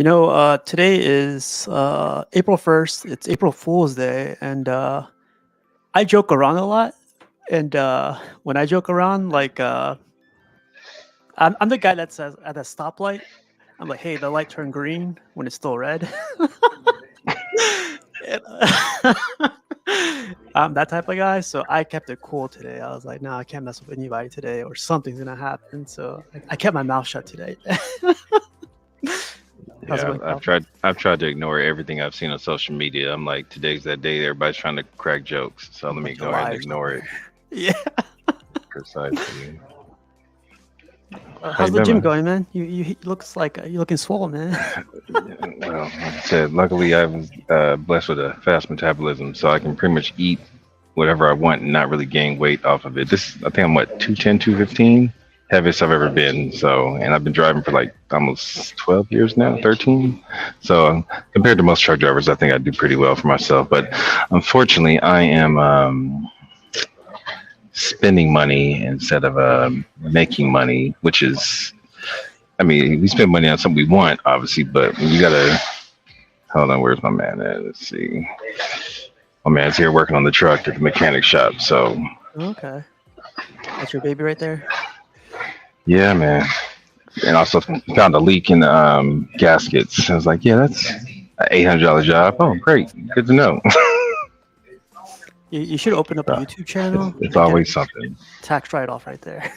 Today is April 1st. It's April Fool's Day, and I joke around a lot. And when I joke around, I'm the guy that says at a stoplight, I'm like, "Hey, the light turned green when it's still red." And, I'm that type of guy, so I kept it cool today. I was like, "No, I can't mess with anybody today, or something's gonna happen." So I kept my mouth shut today. How's it Yeah, going, I've Cal? tried to ignore everything I've seen on social media. I'm like, today's that day. Everybody's trying to crack jokes, so let me Bunch of go ahead and liars out ignore it. there. Yeah. Precisely. How How's you the been, gym man? going, man? You looks like you're looking swole, man. Well, like I said, luckily I was blessed with a fast metabolism, so I can pretty much eat whatever I want and not really gain weight off of it. I think I'm what 210, 215, heaviest I've ever been. So, and I've been driving for like almost 12 years now, 13. So, compared to most truck drivers, I think I do pretty well for myself. But unfortunately, I am spending money instead of making money, which is, I mean, we spend money on something we want, obviously, but you gotta hold on. Where's my man at? Let's see. My man's here working on the truck at the mechanic shop. So, Okay, that's your baby right there. yeah, man. And also found a leak in the gaskets. I was like, yeah, that's an $800 job. Oh, great. Good to know. You should open up a YouTube channel It's and get a always something. tax write-off right there.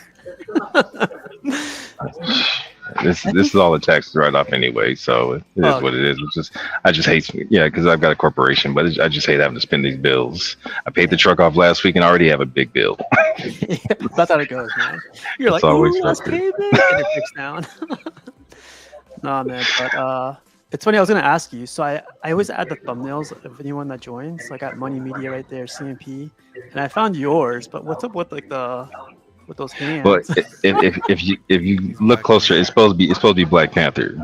This I this think. is all a tax write off anyway, so it is Oh, what it is. It's just I just hate, yeah, because I've got a corporation, but I just hate having to spend these bills. I paid the yeah. truck off last week and I already have a big bill. Yeah, that's how it goes, man. You're It's like, always ooh, let's something. pay this, and it breaks down. Nah, man, but it's funny. I was gonna ask you. So I always add the thumbnails of anyone that joins. Like I got Money Media right there, CMP, and I found yours. But what's up with like the with those But hands? if you He's look Black closer, Panther. it's supposed to be Black Panther.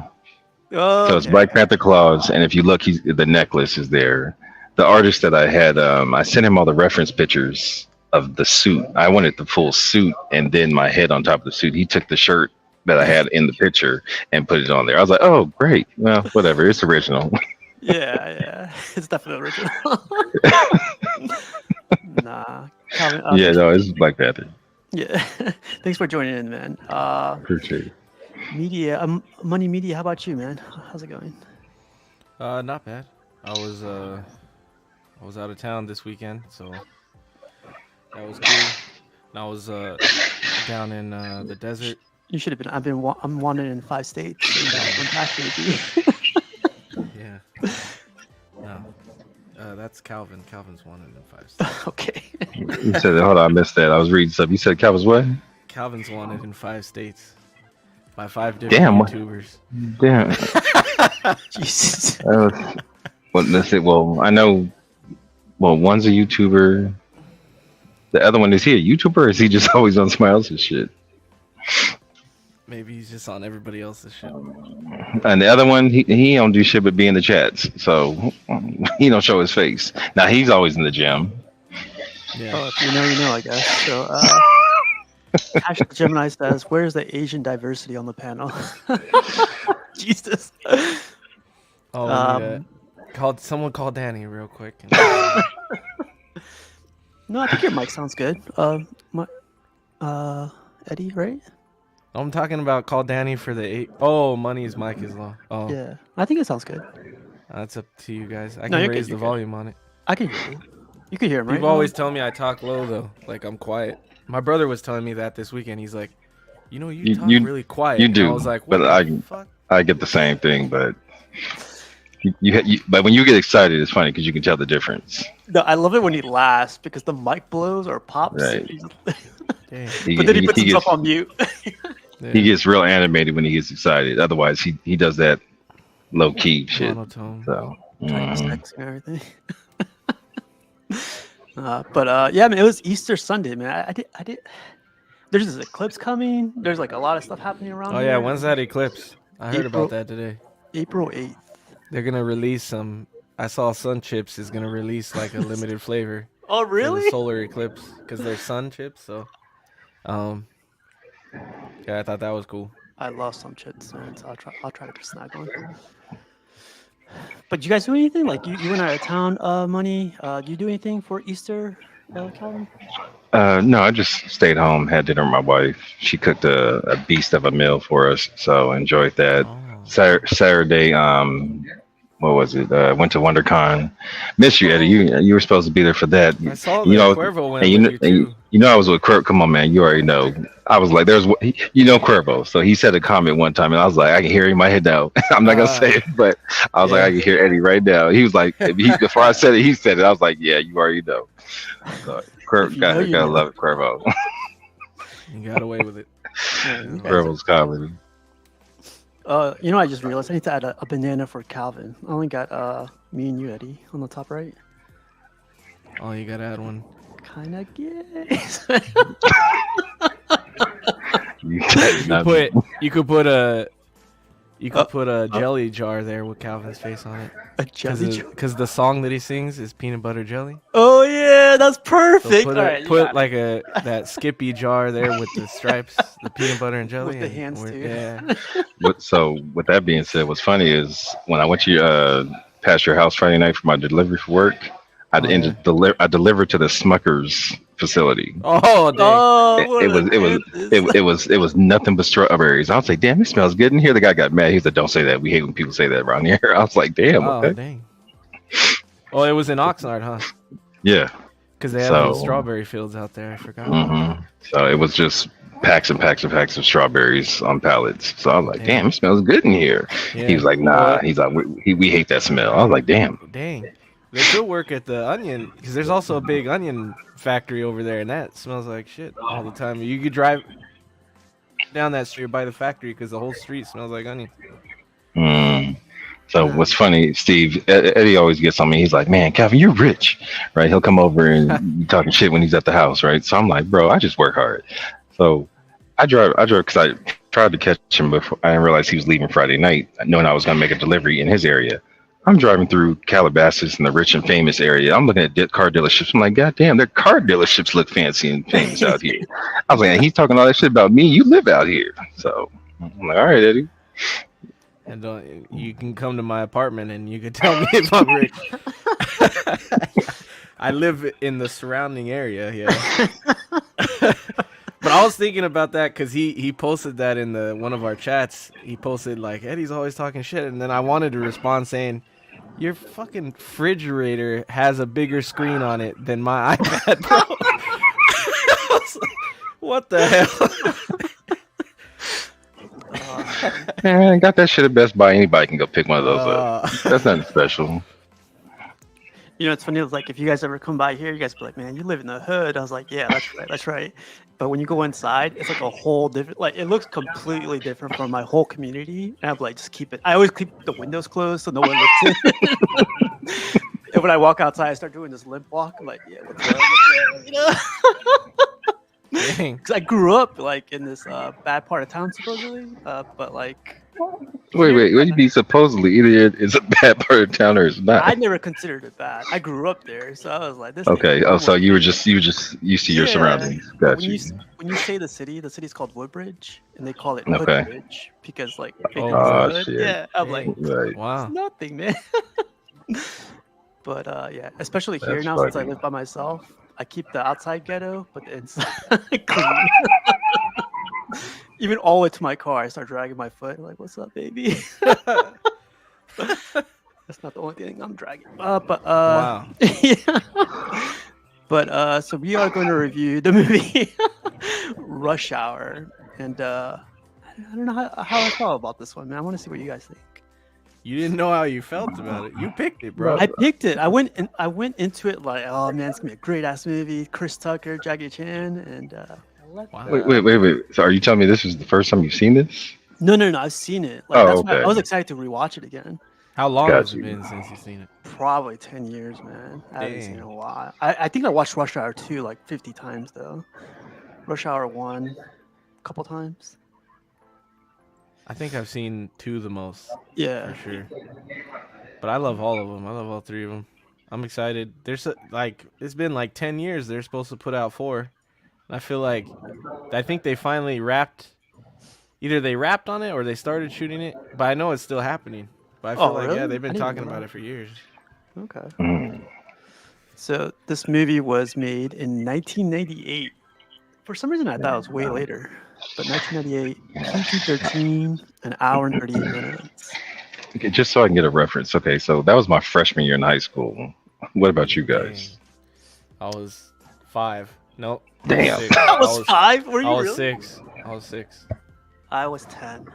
So it's Okay. Black Panther claws, and if you look, the necklace is there. The artist that I had, I sent him all the reference pictures of the suit. I wanted the full suit, and then my head on top of the suit. He took the shirt that I had in the picture and put it on there. I was like, oh, great. Well, whatever. It's original. Yeah, yeah, it's definitely original. Nah, Calvin. Yeah, Thanks. no, it's Black Panther. Yeah, thanks for joining in, man. Appreciate it. Media, Money Media. How about you, man? How's it going? Not bad. I was uh I was out of town this weekend, so that was cool. And I was down in the desert. You should have been. I'm wanted in 5 states, and I'm back, baby. Yeah. No. That's Calvin. Calvin's wanted in 5 states. Okay. You said, hold on, I missed that. I was reading stuff. You said Calvin's what? Calvin's wanted in 5 states by 5 different Damn, YouTubers. damn. Jesus. Well, let's see. Well, I know. Well, one's a YouTuber. The other one, is he a YouTuber or is he just always on somebody else's shit? Maybe he's just on everybody else's shit. And the other one, he don't do shit but be in the chats. So he don't show his face. Now he's always in the gym. Yeah. Oh, if you know, you know, I guess. So, Hashtag Gemini says, "Where's the Asian diversity on the panel?" Jesus. Oh, Um, someone called Danny real quick. no, I think your mic sounds good. My, Eddie, right? I'm talking about call Danny for the 8. Oh, money's mic is low. Oh, Yeah, I think it sounds good. that's up to you guys. I No, can you're good. raise the You're good. volume on it. I can hear you. You can hear him, right? People always tell me I talk low though, like I'm quiet. My brother was telling me that this weekend. He's like, you You talk you really quiet. you And I do, was like, but what the fuck? I get the same thing. But but when you get excited, it's funny because you can tell the difference. No, I love it when he laughs because the mic blows or pops. Right. Damn. But then he puts He himself gets on mute. Yeah. he gets real animated when he gets excited. Otherwise, he does that low key shit. Monotone. So. Trying to mm. sex and everything. Yeah, man, it was Easter Sunday, man. I did. There's this eclipse coming. There's like a lot of stuff happening around Oh here. yeah, when's that eclipse? I heard April- about that today. April 8th. They're gonna release some. I saw Sun Chips is gonna release like a limited flavor Oh, for really? the solar eclipse because they're Sun Chips. So, yeah, I thought that was cool. I love some chips, man. So I'll try to snag one. But you guys do anything? Like you went out of town, Money. Do you do anything for Easter, Calvin? No, I just stayed home, had dinner with my wife. She cooked a beast of a meal for us, so enjoyed that. Oh. Saturday, what was it? Went to WonderCon. Miss you, Eddie. You were supposed to be there for that. I saw You that know, Cuervo went and with you too. you know I was with Cuervo. Come on, man. You already know. I was like, you know Cuervo. So he said a comment one time, and I was like, I can hear him in my head now. I'm not gonna say it, but I was like, Yeah. I can hear Eddie right now. He was like, before I said it, he said it. I was like, yeah, you already know. So, If you know, you gotta know. love it, Cuervo. You got away with it. Cuervo's comedy. I just realized I need to add a banana for Calvin. I only got me and you, Eddie, on the top right. Oh, you gotta add one. Kinda gay. You could put a jelly jar there with Calvin's face on it. A jelly jar. Because the song that he sings is peanut butter jelly. Oh yeah, that's perfect. So All right, put like that Skippy jar there with the stripes, the peanut butter and jelly. With the hands too. Yeah. So with that being said, what's funny is when I went to past your house Friday night for my delivery for work, I delivered to the Smucker's facility. Oh, dang. Oh, It was nothing but strawberries. I was like, damn, it smells good in here. The guy got mad. He said, don't say that. We hate when people say that around here. I was like, damn. Oh, Okay. dang. Oh, it was in Oxnard, huh? Yeah. Because they have those strawberry fields out there. I forgot. Mm-hmm. So it was just packs and packs and packs of strawberries on pallets. So I was like, damn, it smells good in here. Yeah. He was like, nah. He's like, we hate that smell. I was like, damn. Dang. They could work at the onion because there's also a big onion factory over there, and that smells like shit all the time. You could drive down that street by the factory because the whole street smells like onion. So what's funny, Steve, Eddie always gets on me. He's like, man, Calvin, you're rich, right? He'll come over and be talking shit when he's at the house, right? So I'm like, bro, I just work hard. So I drove because I tried to catch him before. I didn't realize he was leaving Friday night, knowing I was going to make a delivery in his area. I'm driving through Calabasas in the rich and famous area. I'm looking at car dealerships. I'm like, God damn, their car dealerships look fancy and famous out here. I was like, he's talking all that shit about me. You live out here. So I'm like, all right, Eddie. And you can come to my apartment and you can tell me if I'm rich. I live in the surrounding area, yeah. But I was thinking about that because he posted that in one of our chats. He posted like, Eddie's always talking shit. And then I wanted to respond saying, your fucking refrigerator has a bigger screen on it than my iPad, bro. I was like, what the hell? Man, got that shit at Best Buy. Anybody can go pick one of those up. That's nothing special. It's funny. It's like if you guys ever come by here, you guys be like, "Man, you live in the hood." I was like, "Yeah, that's right." But when you go inside, it's like a whole different. Like it looks completely different from my whole community. And I'm like, just keep it. I always keep the windows closed so no one looks in. And when I walk outside, I start doing this limp walk. I'm like, "Yeah, what's up?" Because I grew up like in this bad part of town, supposedly. But like. Wait, what do you mean supposedly? Either it's a bad part of town or it's not. I never considered it bad. I grew up there, so I was like, "This." Okay. Oh, so you were just used to your surroundings. Gotcha. When you say the city's called Woodbridge, and they call it Okay. Hoodbridge because like. Oh shit. Yeah, I'm like, right. Wow. it's nothing, man. But yeah, especially here That's now since I funny. live by myself, I keep the outside ghetto, but the inside clean. Even all the way to my car, I start dragging my foot. I'm like, what's up, baby? That's not the only thing I'm dragging. Wow. Yeah. But so we are going to review the movie Rush Hour, and I don't know how I felt about this one, man. I want to see what you guys think. You didn't know how you felt about it. You picked it, bro. I picked it. I went into it like, oh man, it's gonna be a great ass movie. Chris Tucker, Jackie Chan, and Wow. Wait. So are you telling me this is the first time you've seen this? No, I've seen it. Like, that's why okay. I was excited to rewatch it again. How long Got has it you. been since you've seen it? Probably 10 years, man. I haven't seen it in Dang. a while. I think I watched Rush Hour 2 like 50 times though. Rush Hour 1 a couple times. I think I've seen 2 the most, Yeah. for sure. But I love all of them. I love all 3 of them. I'm excited. There's it's been like 10 years. They're supposed to put out 4. And I feel like I think they finally wrapped. Either they wrapped on it or they started shooting it, but I know it's still happening. But I feel Oh, like really? they've I been didn't talking know about that. it for years. Okay. Mm. So this movie was made in 1998. For some reason, I thought it was way later, but 1998, PG-13, an hour and 38 minutes. Okay, just so I can get a reference. Okay, so that was my freshman year in high school. What about you Dang. guys? I was 5. Nope. I was Damn. 6. I was 5. Were I you was really? 6. I was 6. I was 10.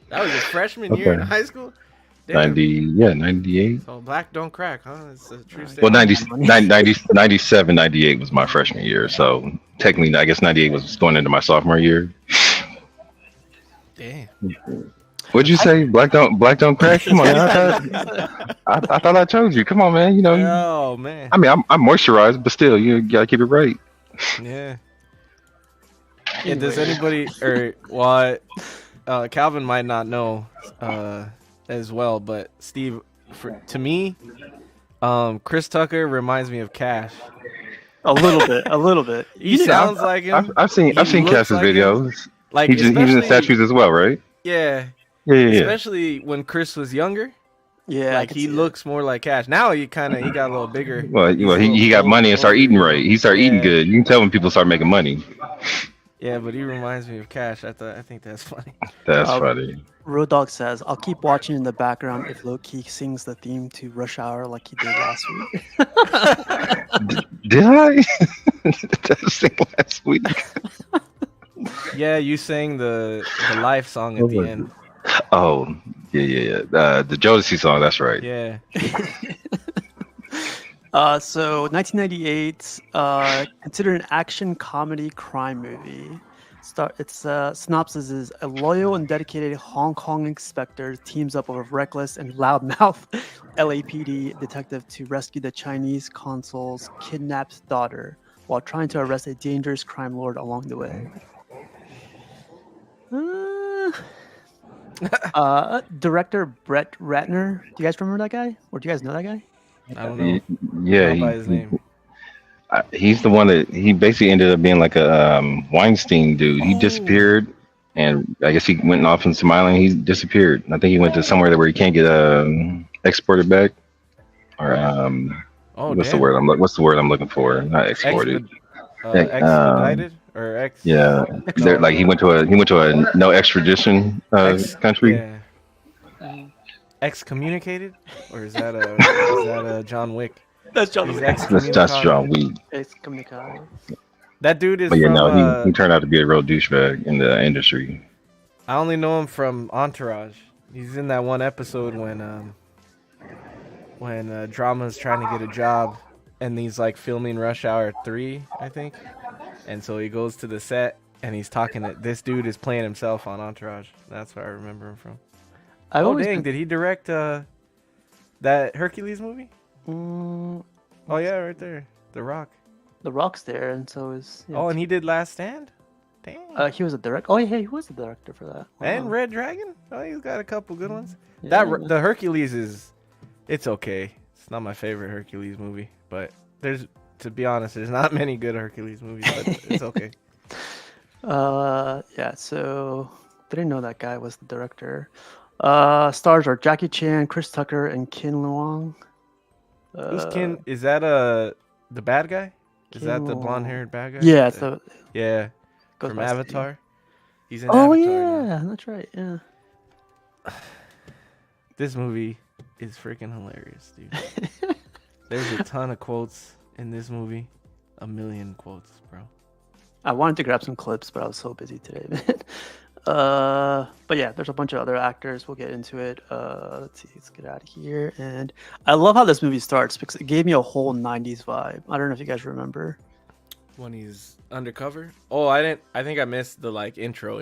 That was your freshman year in Okay. high school? Damn. 98. So black don't crack, huh? It's a true Well, statement. 97, 98 was my freshman year. So technically, I guess 98 was going into my sophomore year. Damn. What'd you say? Black don't crack? Come on, man. I thought I told you. Come on, man. You know, Oh man. I mean, I'm moisturized, but still, you gotta keep it right. Yeah. Yeah, does anybody or what? Calvin might not know as well, but Steve, to me, Chris Tucker reminds me of Cash. A little bit. He sounds like him. I've seen He Cass's looks like him. videos. Like He's in the especially- statues as well, right? Yeah, Yeah. especially when Chris was younger. Yeah, Like he looks more like Cash. Now he got a little bigger. Well, He's a he got little money and started older, eating right. He started eating Yeah. good. You can tell when people start making money. Yeah, but he reminds me of Cash. I think that's funny. That's Um, funny. Road Dog says, "I'll keep watching in the background if Low-Key sings the theme to Rush Hour like he did last week." Did I? Did I sing last week? Yeah, you sang the life song at the end. Oh, yeah. The Jodeci song. That's right. Yeah. So 1998, considered an action comedy crime movie. Its synopsis is: a loyal and dedicated Hong Kong inspector teams up with a reckless and loudmouth LAPD detective to rescue the Chinese consul's kidnapped daughter while trying to arrest a dangerous crime lord along the way. Director Brett Ratner. Do you guys remember that guy? Or do you guys know that guy? I don't know. Yeah, Not by his name. he's the one that he basically ended up being like a Weinstein dude. He disappeared, and I guess he went off in some island. He disappeared. I think he went to somewhere where he can't get exported back, or what's the word I'm looking for? Not exported. Expedited or ex? Yeah, like he went to a no extradition country. Yeah. Excommunicated, or is that a John Wick? That's John He's Wick. That's John Wick. Excommunicado. That dude is But yeah, from. no, he turned out to be a real douchebag in the industry. I only know him from Entourage. He's in that one episode when Drama's trying to get a job, and he's like filming Rush Hour 3, I think. And so he goes to the set, and he's talking to this dude is playing himself on Entourage. That's where I remember him from. Did he direct that Hercules movie? Oh yeah, right there, The Rock. The Rock's there, and so is. Yeah, Oh, and he did Last Stand. Dang. he was a director. Oh yeah, he was the director for that. And Wow. Red Dragon. Oh, he's got a couple good ones. Yeah. The Hercules it's okay. It's not my favorite Hercules movie, but to be honest, there's not many good Hercules movies, but it's okay. Yeah. So didn't know that guy was the director. Stars are Jackie Chan, Chris Tucker, and Ken Leung. Who's Ken? Is that the bad guy? Is that the Ken blonde-haired bad guy? Yeah. So Yeah. goes From by Steve. Avatar. He's in Oh Avatar. yeah, now. that's right. Yeah. This movie is freaking hilarious, dude. There's a ton of quotes in this movie. 1 million quotes, bro. I wanted to grab some clips, but I was so busy today, man. But yeah, there's a bunch of other actors. We'll get into it. Let's see. Let's get out of here. And I love how this movie starts because it gave me a whole 90s vibe. I don't know if you guys remember. When he's undercover? Oh, I think I missed the intro.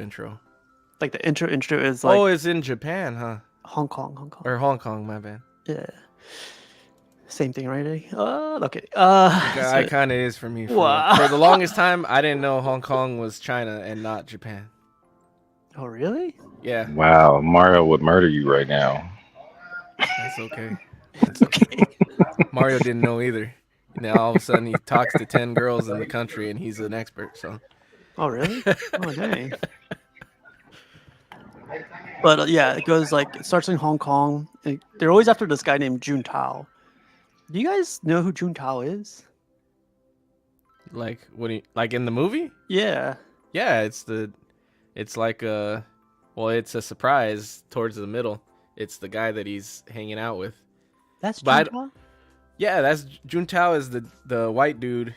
Like the intro is like Oh, it's in Japan, huh? Hong Kong. Or Hong Kong, my bad. Yeah. Same thing, right, Eddie? Okay. It kind of is for me. For the longest time, I didn't know Hong Kong was China and not Japan. Oh, really? Yeah, Wow, Mario would murder you right now. that's okay. It's okay. Mario didn't know either. Now all of a sudden he talks to 10 girls in the country and he's an expert. So Oh, really? Oh, dang. But yeah, it goes like it starts in Hong Kong. And they're always after this guy named Juntao. Do you guys know who Juntao is? Like what do you like in the movie? Yeah. Yeah, it's like it's a surprise towards the middle. It's the guy that he's hanging out with. That's But Juntao? yeah, that's Juntao is the white dude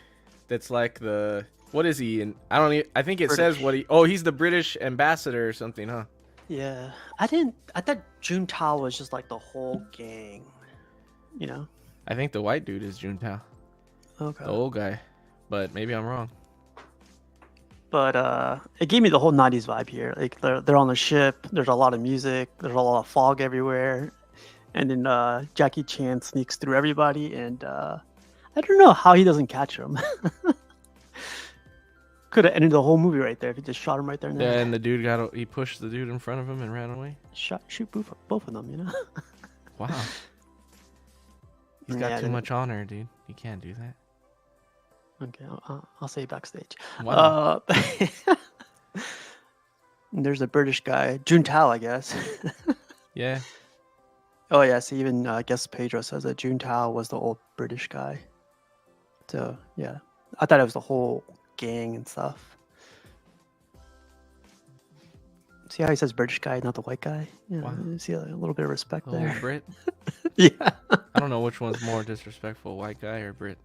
that's like the what is he? And I think it says what he he's the British ambassador or something, huh? Yeah. I thought Juntao was just like the whole gang. You know? I think the white dude is Juntao, Okay. the old guy. But maybe I'm wrong. But it gave me the whole 90s vibe here. Like they're on the ship, there's a lot of music, there's a lot of fog everywhere. And then Jackie Chan sneaks through everybody, and I don't know how he doesn't catch him. Could have ended the whole movie right there if he just shot him right there. Yeah, and the dude he pushed the dude in front of him and ran away. Shoot both of them, you know. Wow. He's got too much honor, dude. He can't do that. Okay, I'll say backstage. Wow. There's a British guy, Juntao, I guess. Yeah. Oh yeah, so even I guess Pedro says that Juntao was the old British guy. So yeah, I thought it was the whole gang and stuff. See how he says British guy, not the white guy? Yeah, Wow. See a little bit of respect The there. old Brit. Yeah. I don't know which one's more disrespectful, white guy or Brit.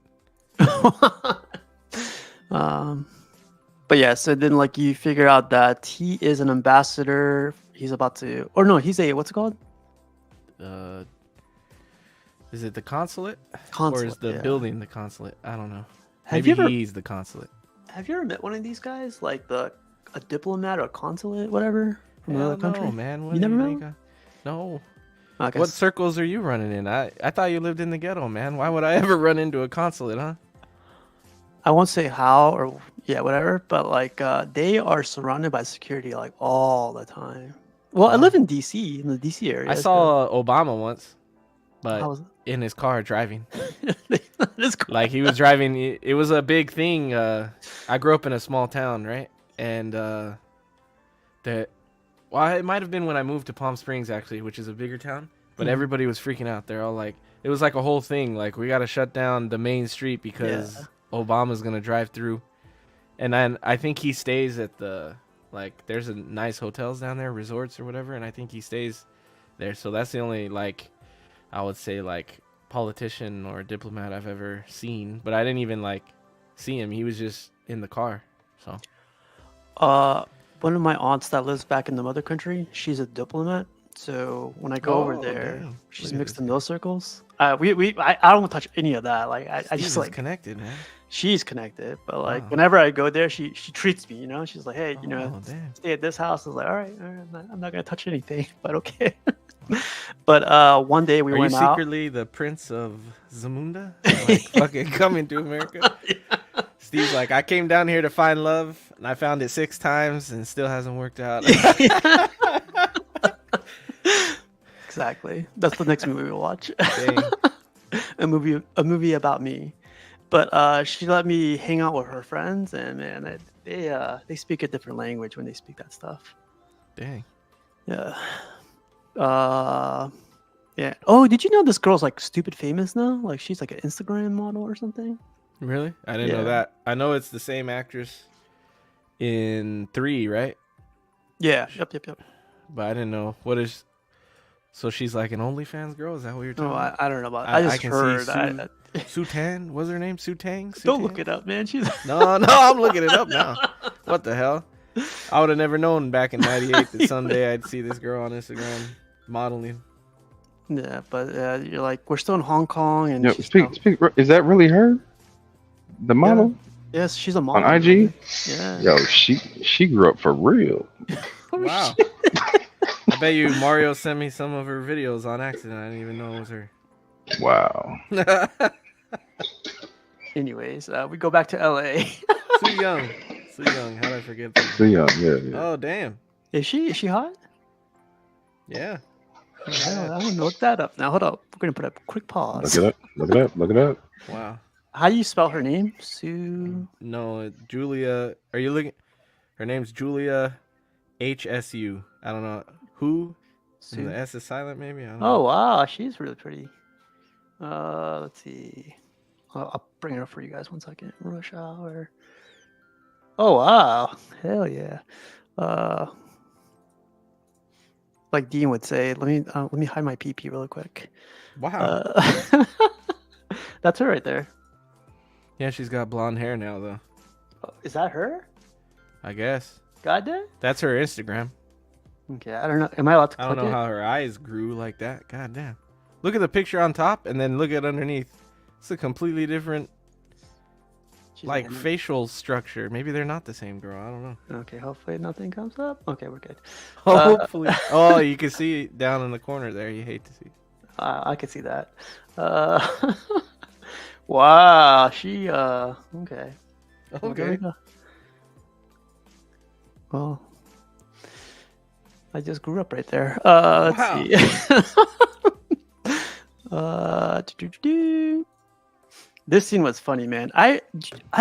But yeah, so then like you figure out that he is an ambassador. He's about to, or no, he's a what's it called? Is it the consulate? Consulate, Or is the yeah. building the consulate? I don't know. Have Maybe you ever- he's the consulate. Have you ever met one of these guys, like a diplomat or a consulate, whatever, from Hell another country? no, man. What You do never think met? No. I guess. What circles are you running in? I thought you lived in the ghetto, man. Why would I ever run into a consulate, huh? I won't say how or whatever, but like they are surrounded by security like all the time. Well, I Wow. live in DC, in the DC area. I saw Obama once, How but was in his car driving. it? Like he was driving. It was a big thing. I grew up in a small town, right? And it might have been when I moved to Palm Springs, actually, which is a bigger town. But everybody was freaking out. They're all like, it was like a whole thing. Like, we got to shut down the main street because Obama's going to drive through. And then I think he stays at there's a nice hotels down there, resorts or whatever. And I think he stays there. So that's the only, I would say, politician or diplomat I've ever seen. But I didn't even, see him. He was just in the car. So. One of my aunts that lives back in the mother country, she's a diplomat. So when I go over there, damn. she's Look at mixed this in those circles. I don't want to touch any of that. Like I just Steven's connected, man. she's connected, but like Wow. whenever I go there, she treats me. You know, she's like, hey, Oh, damn. stay at this house. I was like, all right, I'm not gonna touch anything, but okay. But one day we Are you went out. secretly the Prince of Zamunda? Fucking coming to America? Steve's like, I came down here to find love, and I found it 6 times, and still hasn't worked out. Exactly. That's the next movie we'll watch. Dang. a movie about me. But she let me hang out with her friends, and man, they speak a different language when they speak that stuff. Dang. Yeah. Yeah. Oh, did you know this girl's like stupid famous now? Like she's like an Instagram model or something. Really? I didn't know Yeah. that. I know it's the same actress in 3, right? Yeah. Yep. But I didn't know. What is... So she's like an OnlyFans girl? Is that what you're talking No, about? I don't know about. I just can heard. see Sue Tan? What's her name? Sue Tang? Don't look it up, man. She's No, I'm looking it up now. What the hell? I would have never known back in '98 that someday I'd see this girl on Instagram modeling. yeah, but you're like we're still in Hong Kong, and Yo, she's speak. Is that really her? The model yes, she's a model on IG? Yeah. Yo, she grew up for real. Wow. I bet you Mario sent me some of her videos on accident. I didn't even know it was her. Wow. Anyways, we go back to LA. Sue Young. Sue Young. How did I forget that? So yeah. Oh, damn. Is she hot? Yeah. I'm gonna look that up now. Hold up. We're gonna put a quick pause. Look it up. Wow. How do you spell her name? Sue. No, Julia. Are you looking? Her name's Julia HSU. I don't know who. And Sue. the S is silent, maybe. I don't Oh know. wow, she's really pretty. Let's see. I'll bring it up for you guys 1 second. Rush hour. Oh wow, hell yeah. Like Dean would say, let me hide my PP real quick. Wow. That's her right there. Yeah, she's got blonde hair now, though. Is that her? I guess. God damn. That's her Instagram. Okay, I don't know. Am I allowed to I click don't know it? how her eyes grew like that. God damn. Look at the picture on top and then look at underneath. It's a completely different She's like an- facial structure. Maybe they're not the same girl. I don't know. Okay, hopefully nothing comes up. Okay, we're good. Hopefully. Oh, you can see it down in the corner there. You hate to see. I can see that. Wow, she okay. Well, there we Okay. go. Well, I just grew up right there. Let's Wow. see. Do-do-do-do. This scene was funny, man. I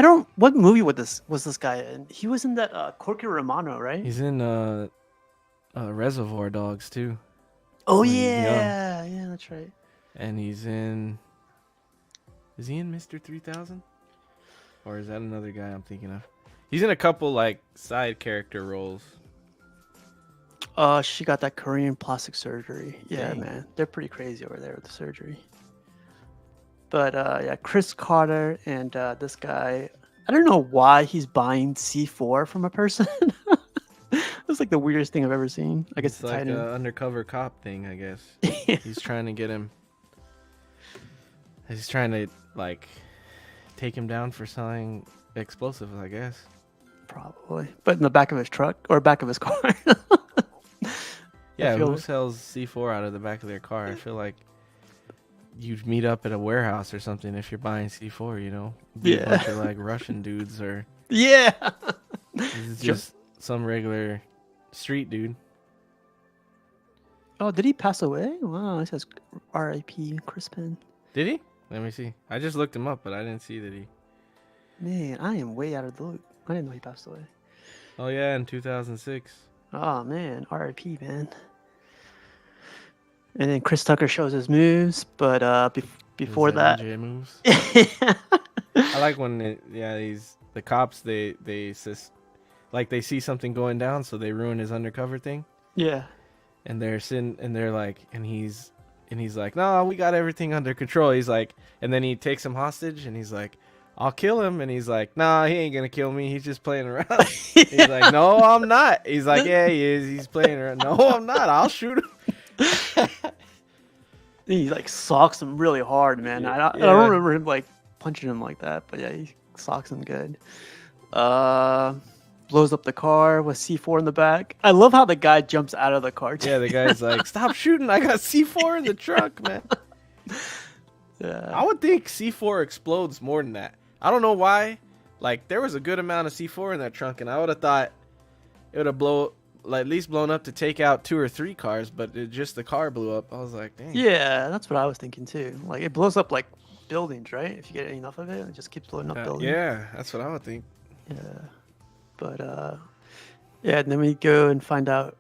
don't. What movie was this guy in? He was in that Corky Romano, right? He's in Reservoir Dogs too. Oh when he's young. yeah, that's right. And he's in. Is he in Mr. 3000? Or is that another guy I'm thinking of? He's in a couple like side character roles. She got that Korean plastic surgery. Yeah, Dang. man, they're pretty crazy over there with the surgery. But yeah, Chris Carter and this guy. I don't know why he's buying C4 from a person. That's like the weirdest thing I've ever seen. I guess It's like tied an in. undercover cop thing, I guess. He's trying to get him. He's trying to like take him down for selling explosives, I guess. Probably, but in the back of his truck or back of his car. Yeah, feel- who sells C4 out of the back of their car? I feel like you'd meet up at a warehouse or something if you're buying C4, you know? Be Yeah. a bunch of like Russian dudes or Yeah. this is just some regular street dude. Oh, did he pass away? Wow, it says R.I.P. Chris Penn. Did he? Let me see. I just looked him up, but I didn't see that he. Man, I am way out of the loop. I didn't know he passed away. Oh yeah, in 2006. Oh man, R.I.P. man. And then Chris Tucker shows his moves, but before His that, ninja moves. I like when the cops they like they see something going down, so they ruin his undercover thing, yeah, and they're sitting and they're like, and he's like, no, we got everything under control. He's like, and then he takes him hostage, and he's like, I'll kill him, and he's like, nah, he ain't gonna kill me. He's just playing around. He's like, no, I'm not. He's like, yeah, he is. He's playing around. No, I'm not. I'll shoot him. he like socks him really hard, man. I Yeah. don't remember him like punching him like that, but yeah, he socks him good. Blows up the car with C4 in the back. I love how the guy jumps out of the car. Yeah, the guy's like, stop shooting. I got C4 in the truck, man. Yeah. I would think C4 explodes more than that. I don't know why. Like, there was a good amount of C4 in that trunk, and I would have thought it would have at least blown up to take out 2 or 3 cars, but just the car blew up. I was like, dang. Yeah, that's what I was thinking too. Like it blows up like buildings, right? If you get enough of it, it just keeps blowing up buildings. Yeah, that's what I would think. Yeah. But yeah, and then we go and find out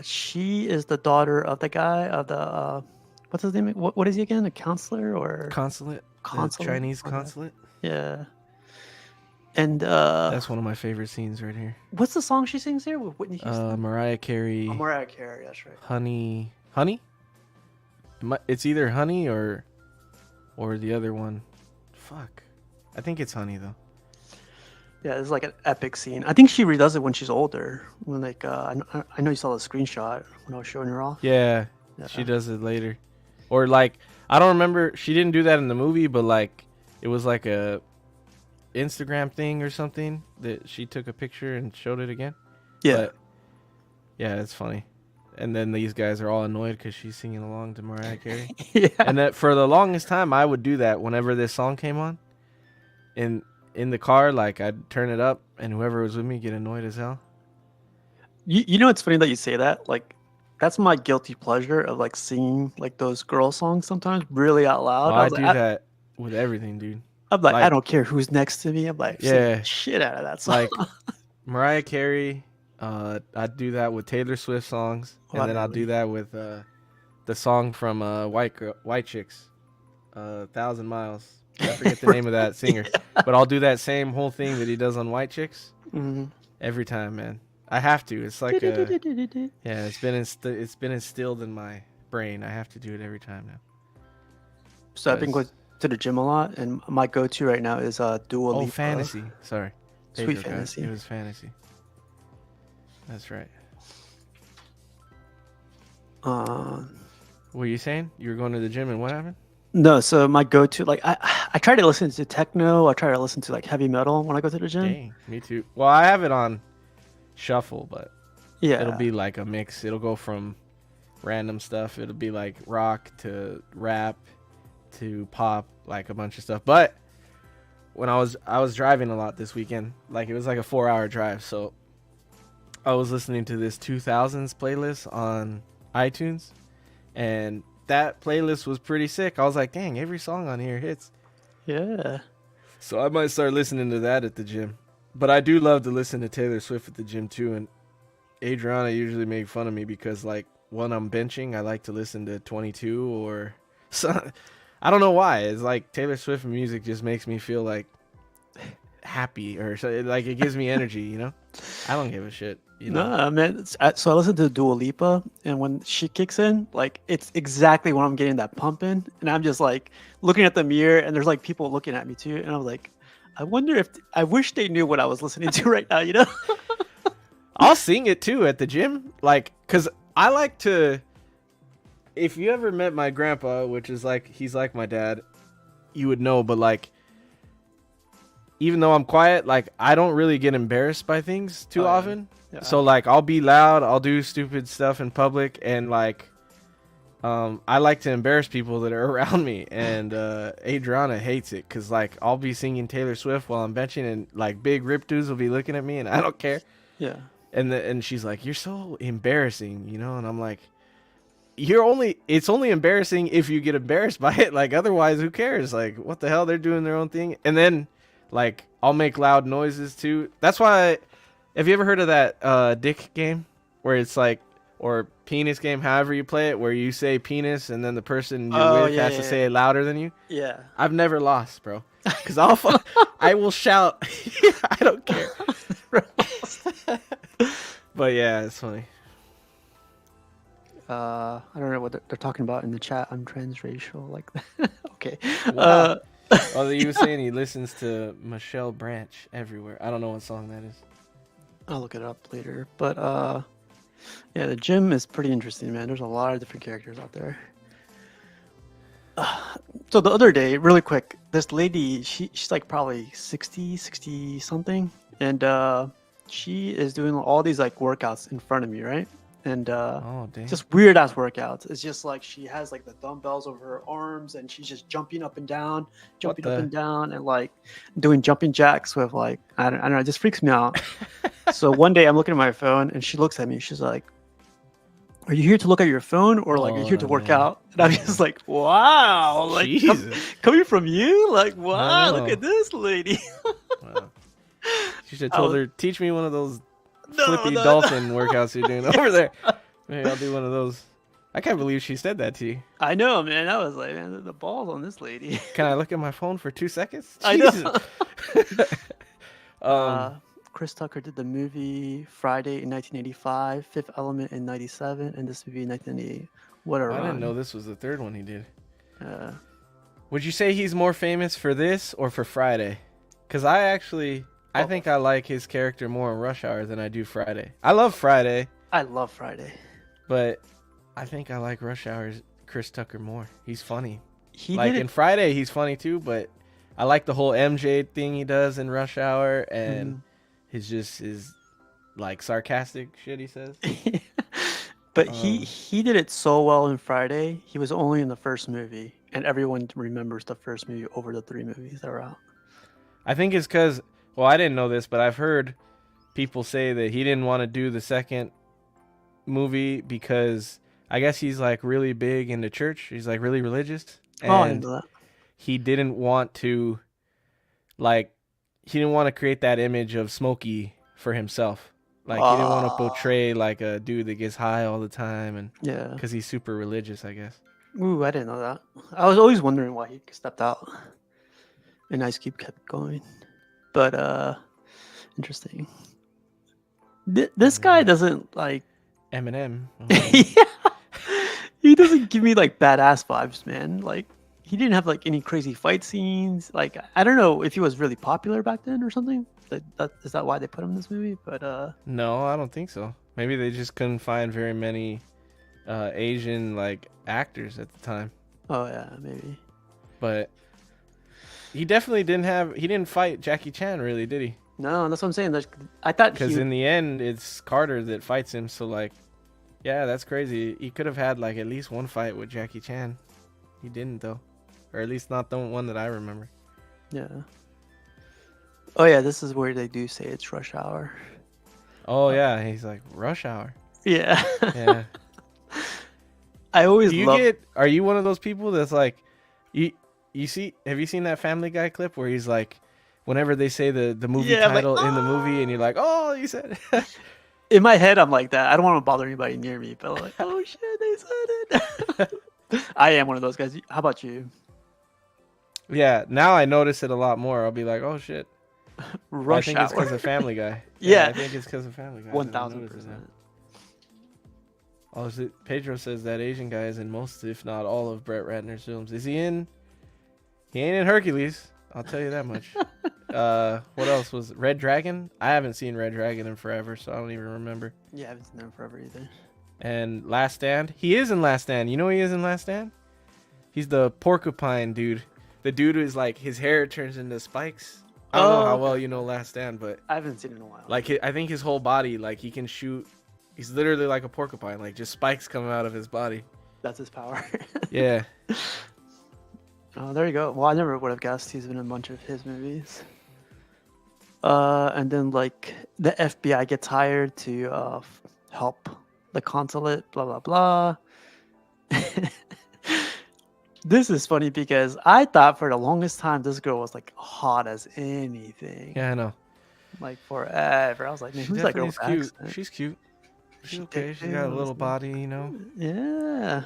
she is the daughter of the guy of the what's his name? What is he again? A counselor or Consulate? Consulate? The Chinese Okay. consulate? Yeah. And That's one of my favorite scenes right here. what's the song she sings here with Whitney Houston? Mariah Carey. Oh, Mariah Carey, that's right. Honey? It's either Honey or the other one. Fuck. I think it's Honey though. Yeah, it's like an epic scene. I think she redoes it when she's older. When like I know you saw the screenshot when I was showing her off. Yeah, Yeah. she does it later. Or like, I don't remember. She didn't do that in the movie, but like, it was like a Instagram thing or something that she took a picture and showed it again. Yeah. But, yeah, it's funny. And then these guys are all annoyed because she's singing along to Mariah Carey. Yeah. And that for the longest time, I would do that whenever this song came on. In the car, like I'd turn it up, and whoever was with me get annoyed as hell. You know it's funny that you say that. Like that's my guilty pleasure of like singing like those girl songs sometimes really out loud. I was do like, that with everything, dude. I'm like, I like- don't care who's next to me. I'm like, Yeah. sing the shit out of that song. Like Mariah Carey, I do that with Taylor Swift songs, Well, and then I'll do that with the song from White Chicks, 1,000 Miles. I forget the name of that singer, but I'll do that same whole thing that he does on White Chicks every time, man. I have to. It's like yeah, it's been instilled in my brain. I have to do it every time now. So I've been going to the gym a lot, and my go-to right now is Dua Lipa. Oh, Fantasy. Sorry. Sweet Fantasy. It was Fantasy. That's right. What were you saying? You were going to the gym, and what happened? No, so my go-to, like I try to listen to techno. I try to listen to like heavy metal when I go to the gym. Dang, me too. Well, I have it on shuffle, but yeah, it'll be like a mix. It'll go from random stuff. It'll be like rock to rap to pop, like a bunch of stuff. But when I was driving a lot this weekend, like it was like a 4-hour drive, so I was listening to this 2000s playlist on iTunes, and that playlist was pretty sick. I was like, dang, every song on here hits. Yeah. So I might start listening to that at the gym. But I do love to listen to Taylor Swift at the gym too. And Adriana usually make fun of me because, like, when I'm benching, I like to listen to 22 or so. I don't know why. It's like Taylor Swift music just makes me feel like happy, or so, like it gives me energy, you know? I don't give a shit. You know? No, man. So I listen to Dua Lipa, and when she kicks in, like it's exactly when I'm getting that pump in, and I'm just like looking at the mirror, and there's like people looking at me too, and I'm like, I wonder if I wish they knew what I was listening to right now, you know? I'll sing it too at the gym, like, cause I like to. If you ever met my grandpa, which is like he's like my dad, you would know. But like, even though I'm quiet, like I don't really get embarrassed by things too often. Yeah. So like I'll be loud, I'll do stupid stuff in public, and like I like to embarrass people that are around me. And Adriana hates it because like I'll be singing Taylor Swift while I'm benching, and like big rip dudes will be looking at me, and I don't care. Yeah. And she's like, "You're so embarrassing," you know, and I'm like, it's only embarrassing if you get embarrassed by it. Like otherwise, who cares? Like what the hell? They're doing their own thing. And then like I'll make loud noises too. That's why. Have you ever heard of that dick game where it's like, or penis game, however you play it, where you say penis and then the person you're with has to say it louder than you? Yeah. I've never lost, bro. Because I will shout. I don't care. But yeah, it's funny. I don't know what they're talking about in the chat. I'm transracial, like that. Okay. Wow. Oh, you were saying he listens to Michelle Branch everywhere. I don't know what song that is. I'll look it up later. But yeah, the gym is pretty interesting, man. There's a lot of different characters out there. So the other day, really quick, this lady, she's like probably 60 something, and she is doing all these like workouts in front of me, right? And just weird ass workouts. It's just like she has like the dumbbells over her arms, and she's just jumping up and down, and like doing jumping jacks with like I don't know. It just freaks me out. So one day I'm looking at my phone, and she looks at me. She's like, "Are you here to look at your phone, or like are you here to work out?" And I'm just like, "Wow!" Like coming from you, like, "Wow, look at this lady." Wow. You should have told her, teach me one of those flippy dolphin workouts you're doing over there. Maybe I'll do one of those. I can't believe she said that to you. I know, man. I was like, man, the balls on this lady. Can I look at my phone for 2 seconds? I know. Chris Tucker did the movie Friday in 1985, Fifth Element in 97, and this movie in 1988. What a run. I didn't know this was the third one he did. Would you say he's more famous for this or for Friday? Because I think I like his character more in Rush Hour than I do Friday. I love Friday. I love Friday. But I think I like Rush Hour's Chris Tucker more. He's funny. In Friday, he's funny too, but I like the whole MJ thing he does in Rush Hour, and his like sarcastic shit he says. But he did it so well in Friday. He was only in the first movie, and everyone remembers the first movie over the 3 movies that are out. I think it's because, well, I didn't know this, but I've heard people say that he didn't want to do the second movie because I guess he's like really big into church. He's like really religious. And he didn't want to, like, he didn't want to create that image of Smokey for himself. Like he didn't want to portray like a dude that gets high all the time, and Yeah. because he's super religious, I guess. Ooh, I didn't know that. I was always wondering why he stepped out, and Ice Cube kept going. But interesting. This guy doesn't like Eminem. yeah, he doesn't give me like badass vibes, man. Like he didn't have like any crazy fight scenes. Like I don't know if he was really popular back then or something. Is that why they put him in this movie? But No, I don't think so. Maybe they just couldn't find very many Asian like actors at the time. oh yeah, maybe. But he definitely didn't fight Jackie Chan, really, did he? No, that's what I'm saying. I thought Because in the end, it's Carter that fights him. So like, yeah, that's crazy. He could have had like at least one fight with Jackie Chan. He didn't though, or at least not the one that I remember. yeah. Oh yeah, this is where they do say it's rush hour. Oh yeah, he's like rush hour. Yeah. Yeah. I always Are you one of those people that's like, you see? Have you seen that Family Guy clip where he's like, whenever they say the movie title in the movie, and you're like, oh, you said it. In my head, I'm like that. I don't want to bother anybody near me, but I'm like, oh shit, they said it. I am one of those guys. How about you? Yeah, now I notice it a lot more. I'll be like, oh shit. Rush I think hour. it's because of Family Guy. Yeah. I think it's because of Family Guy. 1000%. Oh, Pedro says that Asian guy is in most, if not all, of Brett Ratner's films. Is he in? He ain't in Hercules. I'll tell you that much. What else was Red Dragon? I haven't seen Red Dragon in forever, so I don't even remember. Yeah, I haven't seen them forever either. And Last Stand. He is in Last Stand. You know he is in Last Stand? He's the porcupine dude. The dude is like, his hair turns into spikes. I don't know how well you know Last Stand, but I haven't seen it in a while. like I think his whole body, like he can shoot. He's literally like a porcupine, like just spikes coming out of his body. That's his power. Yeah. Oh, there you go. Well, I never would have guessed he's been in a bunch of his movies. And then like the FBI gets hired to help the consulate, blah blah blah. This is funny because I thought for the longest time this girl was like hot as anything. Yeah, I know. Like forever. I was like, man, who's that girl with cute. accent? She's cute. She's She okay. She's got a is. little body, you know. Yeah.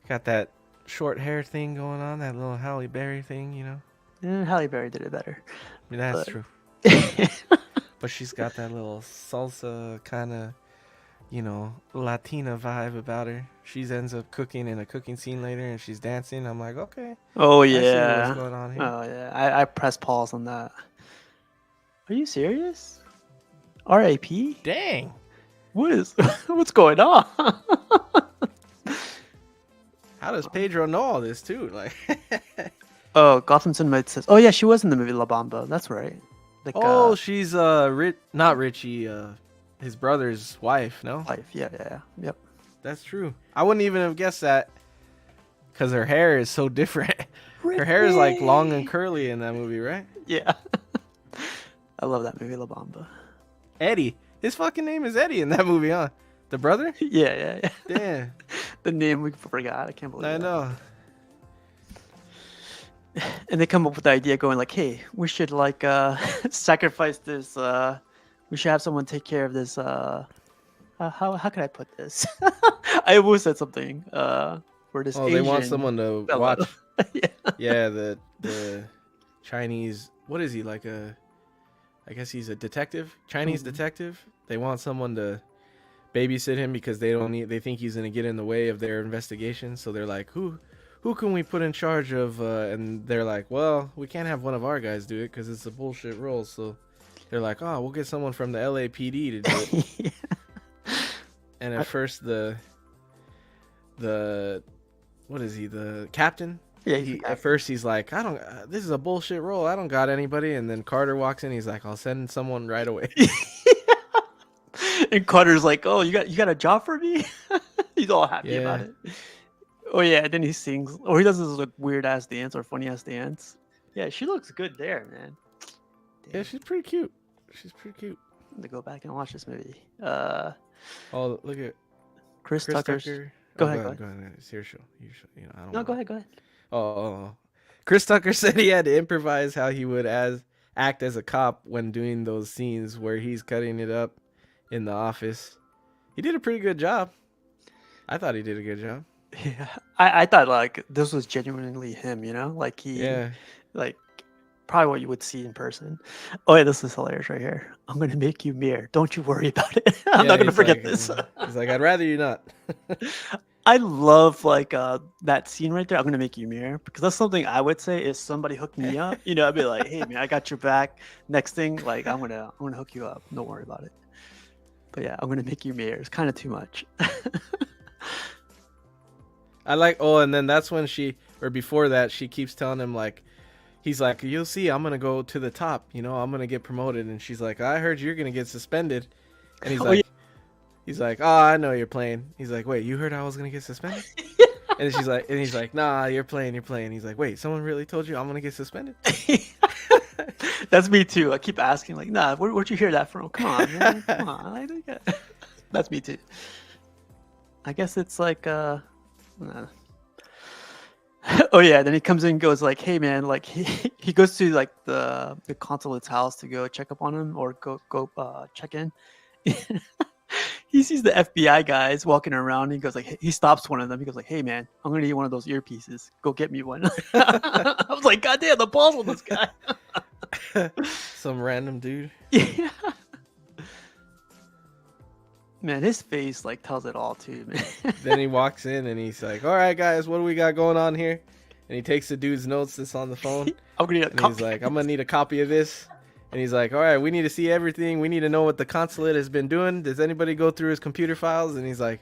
Got that short hair thing going on, that little Halle Berry thing, you know. Yeah, Halle Berry did it better. I mean, that's But- true. But she's got that little salsa kind of, you know, Latina vibe about her. She ends up cooking in a cooking scene later, and she's dancing. I'm like, okay. Oh I see yeah. what's going on here. Oh yeah. I pressed pause on that. Are you serious? R.A.P. Dang. What's going on? How does Pedro know all this too? Like, Oh, Gotham Cinema says. Oh yeah, she was in the movie La Bamba. That's right. Like, she's not Richie, his brother's wife. No, life. Yeah. Yep. that's true. I wouldn't even have guessed that because her hair is so different. Her hair is like long and curly in that movie, right? Yeah. I love that movie La Bamba. Eddie, his fucking name is Eddie in that movie, huh? The brother? Yeah. Damn, The name we forgot. I can't believe I that. know. And they come up with the idea going like, hey, we should like sacrifice this we should have someone take care of this how can I put this? I almost said something for this Oh, they want Asian someone to fella. watch. Yeah. Yeah, the Chinese. What is he like? I guess he's a detective. Chinese Mhm. detective. They want someone to babysit him because they think he's gonna get in the way of their investigation. So they're like, who can we put in charge of? And they're like, well, we can't have one of our guys do it because it's a bullshit role. So they're like, oh, we'll get someone from the LAPD to do it. Yeah. And at first the what is he? The captain. Yeah, At first he's like, I don't. This is a bullshit role. I don't got anybody. And then Carter walks in. He's like, I'll send someone right away. And Carter's like, oh, you got a job for me? He's all happy about Yeah. it. Oh yeah, and then he sings, or he does this like weird ass dance or funny ass dance. Yeah, she looks good there, man. Yeah, she's pretty cute. She's pretty cute. I'm gonna go back and watch this movie. Oh, look at Chris Chris Tucker's. Tucker. Go Oh, ahead. Go ahead. It's your show. You know, I don't. No, go wanna- ahead. Oh. Chris Tucker said he had to improvise how he would act as a cop when doing those scenes where he's cutting it up in the office. He did a pretty good job. I thought he did a good job. Yeah, I thought like this was genuinely him, you know, like Yeah. like probably what you would see in person. Oh yeah, this is hilarious right here. I'm gonna make you mirror. Don't you worry about it. I'm not gonna He's forget like, this. he's like, I'd rather you not. I love like that scene right there. I'm gonna make you mirror because that's something I would say if somebody hooked me up. You know, I'd be like, hey man, I got your back. Next thing, like I'm gonna hook you up. Don't worry about it. But yeah, I'm gonna make you mirror. It's kind of too much. I like, oh, and then that's when or before that, she keeps telling him, like, he's like, you'll see, I'm going to go to the top, you know, I'm going to get promoted. And she's like, I heard you're going to get suspended. And he's like, he's like, oh, I know you're playing. He's like, wait, you heard I was going to get suspended? And she's like, and he's like, nah, you're playing. He's like, wait, someone really told you I'm going to get suspended? That's me too. I keep asking, like, nah, where'd you hear that from? Come on, man. Come on. That's me too. I guess it's like, oh yeah, then he comes in and goes like, hey man, like he goes to like the consulate's house to go check up on him or go check in. He sees the FBI guys walking around. And he goes like, he stops one of them. He goes like, hey man, I'm gonna need one of those earpieces. Go get me one. I was like, god damn, the balls on this guy. Some random dude. Yeah. Man, his face like tells it all too, man. Then he walks in and he's like, all right guys, what do we got going on here? And he takes the dude's notes that's on the phone. I'm gonna need a and copy. He's like, I'm gonna need a copy of this. And he's like, all right, we need to see everything. We need to know what the consulate has been doing. Does anybody go through his computer files? And he's like,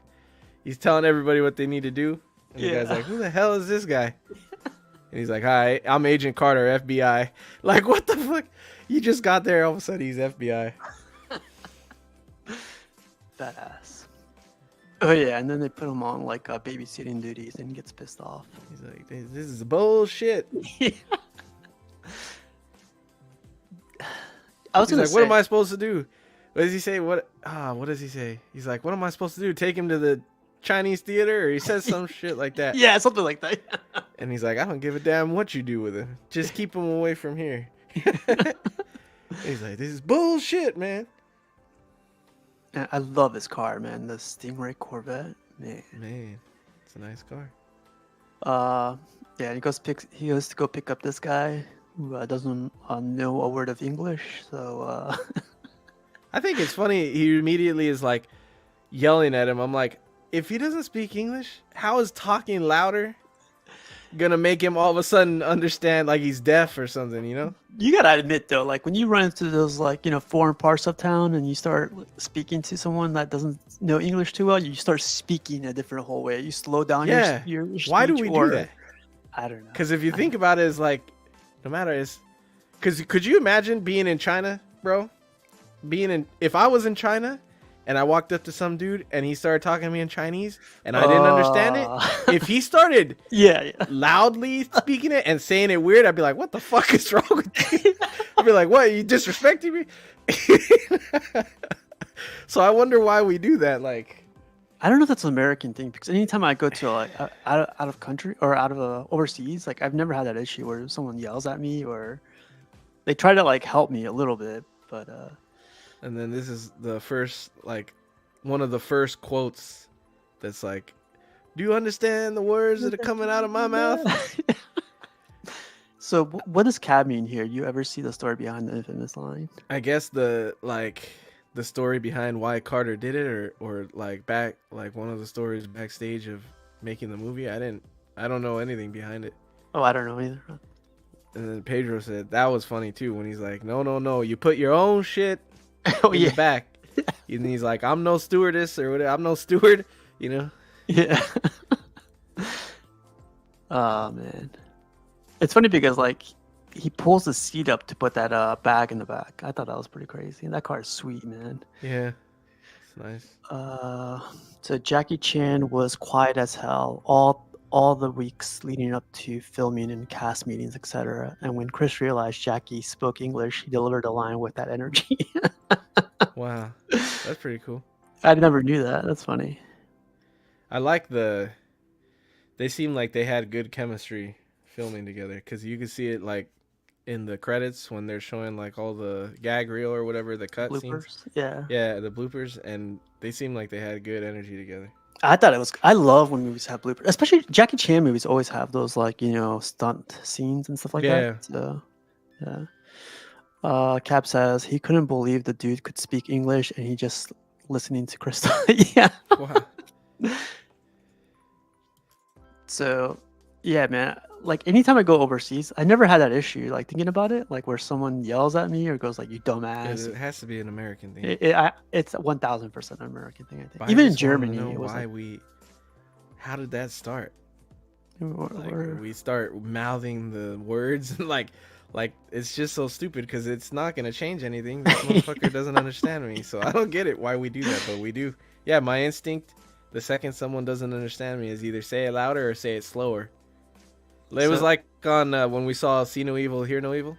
he's telling everybody what they need to do. And the guy's like, who the hell is this guy? And he's like, hi, I'm Agent Carter, FBI. Like, what the fuck? You just got there, all of a sudden he's FBI. Badass. Oh yeah, and then they put him on like babysitting duties, and he gets pissed off. He's like, "This is bullshit." I was like, "What am I supposed to do?" What does he say? What does he say? He's like, "What am I supposed to do? Take him to the Chinese theater?" Or he says some shit like that. Yeah, something like that. And he's like, "I don't give a damn what you do with him. Just keep him away from here." He's like, "This is bullshit, man." I love his car, man. The Stingray Corvette, man, it's a nice car. Yeah, he goes to go pick up this guy who doesn't know a word of English. So I think it's funny. He immediately is like yelling at him. I'm like, if he doesn't speak English, how is talking louder gonna make him all of a sudden understand like he's deaf or something? You know? You gotta admit though, like when you run into those like foreign parts of town and you start speaking to someone that doesn't know English too well, you start speaking a different whole way. You slow down your speech. Why do we do that? I don't know. Because if you think about it, it's like no matter because could you imagine being in China, bro? If I was in China and I walked up to some dude and he started talking to me in Chinese and I didn't understand it, if he started loudly speaking it and saying it weird, I'd be like, what the fuck is wrong with you? I'd be like, what, you disrespecting me? So I wonder why we do that. Like, I don't know if that's an American thing, because anytime I go to like out of country or out of overseas, like I've never had that issue where someone yells at me or they try to like help me a little bit, but and then this is the first, like, one of the first quotes that's like, do you understand the words that are coming out of my mouth? So what does Cab mean here? You ever see the story behind the infamous line? I guess the story behind why Carter did it, or like one of the stories backstage of making the movie. I don't know anything behind it. Oh, I don't know either. And then Pedro said that was funny too when he's like, no, you put your own shit in the back. And he's like, I'm no stewardess or whatever. I'm no steward, you know? Yeah. Oh man, it's funny because like he pulls the seat up to put that bag in the back. I thought that was pretty crazy. That car is sweet, man. Yeah, it's nice. So Jackie Chan was quiet as hell all the weeks leading up to filming and cast meetings, etc. And when Chris realized Jackie spoke English, he delivered a line with that energy. Wow, that's pretty cool. I never knew that. That's funny. I like they seem like they had good chemistry filming together, because you could see it like in the credits when they're showing like all the gag reel or whatever, the cut scenes. Bloopers. Yeah. Yeah, the bloopers, and they seem like they had good energy together. I thought it was. I love when movies have bloopers, especially Jackie Chan movies. Always have those like stunt scenes and stuff like Yeah. that. So, yeah. Cap says he couldn't believe the dude could speak English and he just listening to Crystal. Yeah. Wow. So, yeah, man. Like anytime I go overseas, I never had that issue. Like thinking about it, like where someone yells at me or goes like "you dumbass." It has to be an American thing. It's 1000% an American thing. I think But even I in just wanna Germany, know it was why like, how did that start? Like or- we start mouthing the words like it's just so stupid because it's not gonna change anything. This motherfucker doesn't understand me, so I don't get it why we do that, but we do. Yeah, my instinct the second someone doesn't understand me is either say it louder or say it slower. It was like on when we saw See No Evil, Hear No Evil.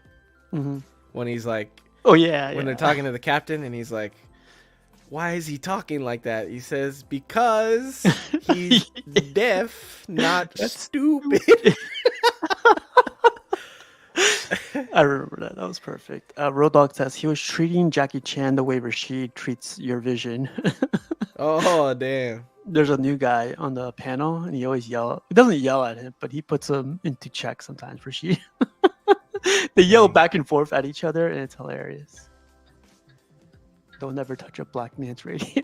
Mhm. When he's like, Oh yeah, when they're talking to the captain, and he's like, "Why is he talking like that?" He says, "Because he's deaf, not stupid." I remember that. That was perfect. Road Dog says he was treating Jackie Chan the way Rashid treats your vision. Oh damn! There's a new guy on the panel, and he always He doesn't yell at him, but he puts him into check sometimes. Rashid. They yell back and forth at each other, and it's hilarious. Don't ever touch a black man's radio.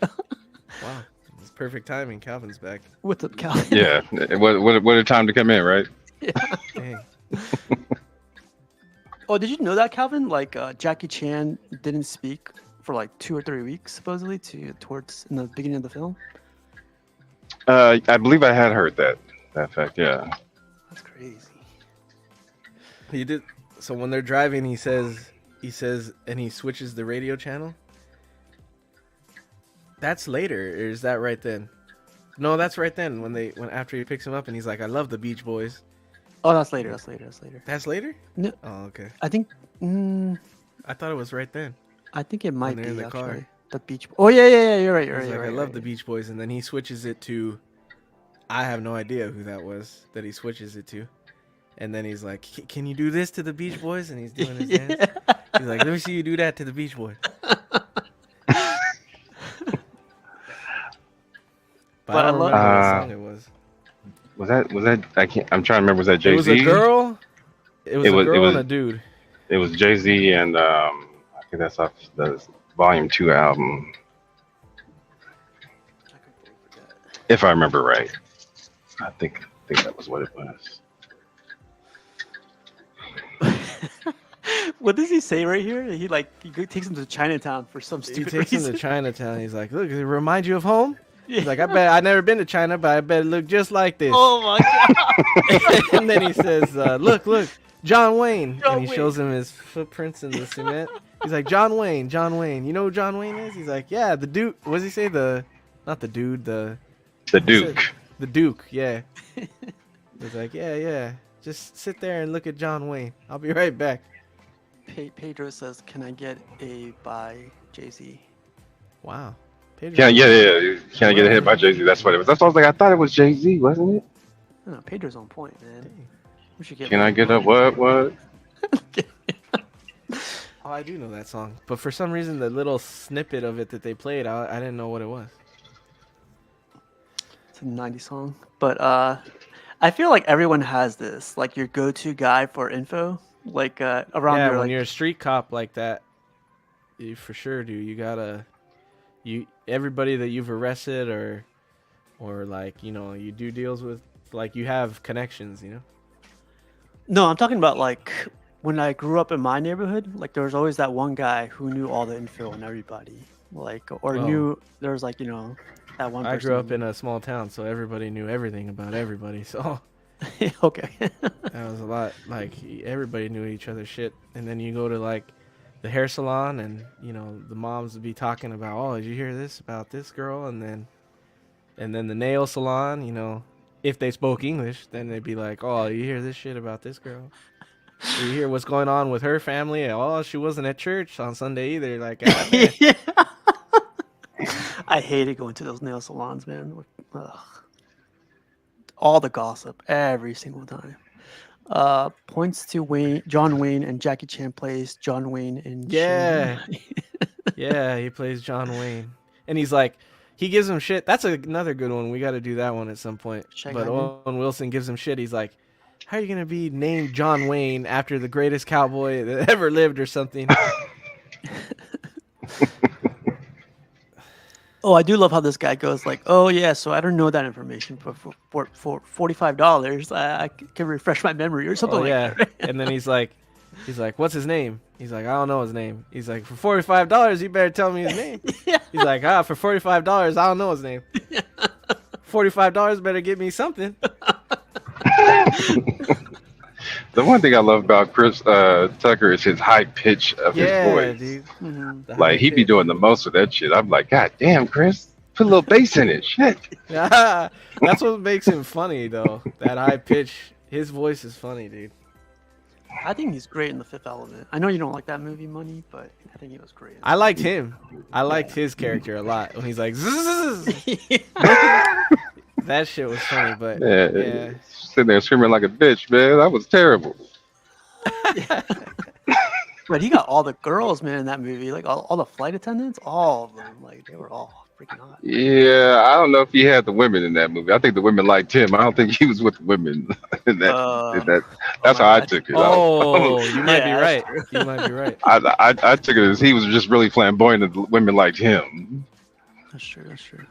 Wow, it's perfect timing. Calvin's back. With the Calvin. Yeah. What a time to come in, right? Yeah. Dang. Oh, did you know that, Calvin? Like Jackie Chan didn't speak for like 2 or 3 weeks, supposedly, towards in the beginning of the film. I believe I had heard that fact. Yeah. That's crazy. He did. So when they're driving, he says, and he switches the radio channel. That's later, or is that right then? No, that's right then. When after he picks him up and he's like, "I love the Beach Boys." Oh, that's later. That's later. That's later? No. Oh, okay. I think. I thought it was right then. I think it might they're be in the actually car. the Beach. Oh yeah. You're right. He's like, "I love the Beach Boys," and then he switches it to. I have no idea who that was that he switches it to, and then he's like, "Can you do this to the Beach Boys?" And he's doing his dance. He's like, "Let me see you do that to the Beach Boys." But I don't remember what song it was. Was that? I'm trying to remember. Was that Jay-Z? It was a girl. It was a girl and a dude. It was Jay-Z and I think that's off the Volume 2 album, if I remember right. I think that was what it was. What does he say right here? He takes him to Chinatown for some stupid He takes reason. him to Chinatown. He's like, "Look, does it remind you of home?" He's like, I've never been to China, but I bet it look just like this. Oh my god! And then he says, look, John Wayne. And he shows him his footprints in the cement. He's like, John Wayne. You know who John Wayne is? He's like, yeah, the Duke. What does he say? Not the dude, the Duke. The Duke, yeah. He's like, yeah. Just sit there and look at John Wayne. I'll be right back. Pedro says, "Can I get a by Jay-Z?" Wow. Yeah. Can I get a hit by Jay-Z? That's what it was. That's what I was like. I thought it was Jay-Z, wasn't it? No, Pedro's on point, man. We should get. Can I get a what? Oh, I do know that song, but for some reason, the little snippet of it that they played, I didn't know what it was. It's a 90s song, but I feel like everyone has this, like your go-to guy for info, like around Yeah, your when like. you're a street cop like that, you for sure do. You gotta, everybody that you've arrested or like you do deals with, like you have connections, No, I'm talking about like when I grew up in my neighborhood. Like there was always that one guy who knew all the info on everybody, like knew there was like that one. I person grew up in a small town, so everybody knew everything about everybody. So okay. that was a lot. Like everybody knew each other's shit, and then you go to like the hair salon, and the moms would be talking about, "Oh, did you hear this about this girl?" And then the nail salon, if they spoke English, then they'd be like, "Oh, you hear this shit about this girl? Or you hear what's going on with her family? Oh, she wasn't at church on Sunday either." Like, Yeah. I hated going to those nail salons, man. Ugh. All the gossip every single time. Points to John Wayne, and Jackie Chan plays John Wayne in Yeah. Shanghai. Yeah, he plays John Wayne. And he's like, he gives him shit. That's another good one. We got to do that one at some point. Shanghai But Noon. Owen Wilson gives him shit. He's like, how are you going to be named John Wayne after the greatest cowboy that ever lived or something? Oh, I do love how this guy goes like, "Oh yeah, so I don't know that information, but for $45, I can refresh my memory or something Oh, like yeah. that." Right? And then he's like, what's his name? He's like, I don't know his name. He's like, for $45, you better tell me his name. Yeah. He's like, for $45, I don't know his name. $45 better give me something. The one thing I love about Chris Tucker is his high pitch of his voice. Dude. Mhm. Like he be doing the most of that shit. I'm like, God damn, Chris, put a little bass in it. Shit. That's what makes him funny, though. That high pitch. His voice is funny, dude. I think he's great in The Fifth Element. I know you don't like that movie, Money, but I think he was great. I liked him. I liked his character a lot when he's like, "Zzz." That shit was funny, but yeah. Sitting there screaming like a bitch, man. That was terrible. But he got all the girls, man, in that movie. Like all the flight attendants, all of them. Like they were all freaking hot. Yeah, I don't know if he had the women in that movie. I think the women liked him. I don't think he was with the women in that. That's how I took it. Oh, you might be right. You might be right. I took it as he was just really flamboyant and the women liked him. That's true. That's true.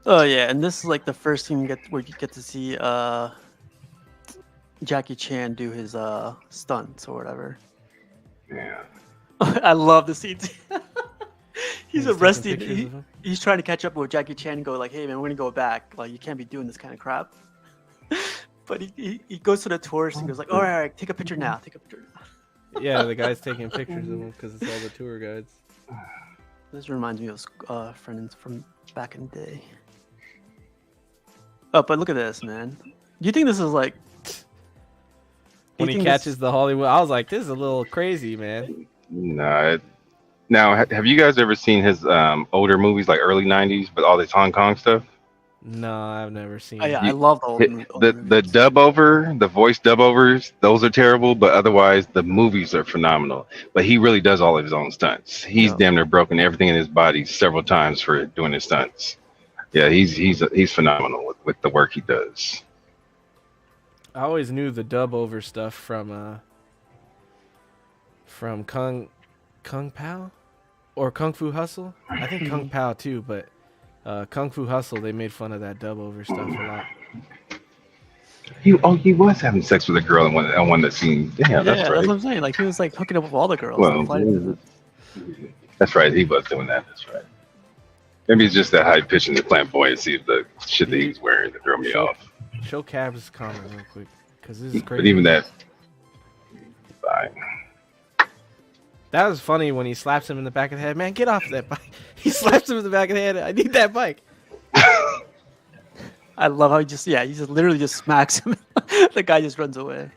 Oh yeah, and this is like the first thing where you get to see Jackie Chan do his stunts or whatever. Yeah. I love the scenes. He's arrested. taking pictures of him? He's trying to catch up with Jackie Chan and go like, "Hey man, we're gonna go back. Like you can't be doing this kind of crap." But he goes to the tourist and goes like, all right, take a picture now. Take a picture now. Yeah, the guy's taking pictures of him because it's all the tour guides. This reminds me of friends from back in the day. Oh, but look at this, man. Do you think this is like... When he catches the Hollywood, I was like, this is a little crazy, man. No. Now, have you guys ever seen his older movies, like early 90s, but all this Hong Kong stuff? No, I've never seen Oh, yeah, it. I love the old The dub over, the voice dub overs, those are terrible, but otherwise the movies are phenomenal. But he really does all of his own stunts. He's damn near broken everything in his body several times for doing his stunts. Yeah, he's phenomenal with the work he does. I always knew the dub over stuff from Kung Pao or Kung Fu Hustle. I think Kung Pao too, but Kung Fu Hustle, they made fun of that dub over stuff a lot. He was having sex with a girl in one of the scenes. Damn, that's right. That's what I'm saying. Like he was like hooking up with all the girls. Well, that's right. He was doing that. That's right. Maybe it's just that high pitch and the flamboyancy of the shit that he's wearing that threw me off. Show Cab's comment real quick, because this is crazy. But even that, fine. That was funny when he slaps him in the back of the head. Man, get off that bike. He slaps him in the back of the head. I need that bike. I love how he just literally just smacks him. The guy just runs away.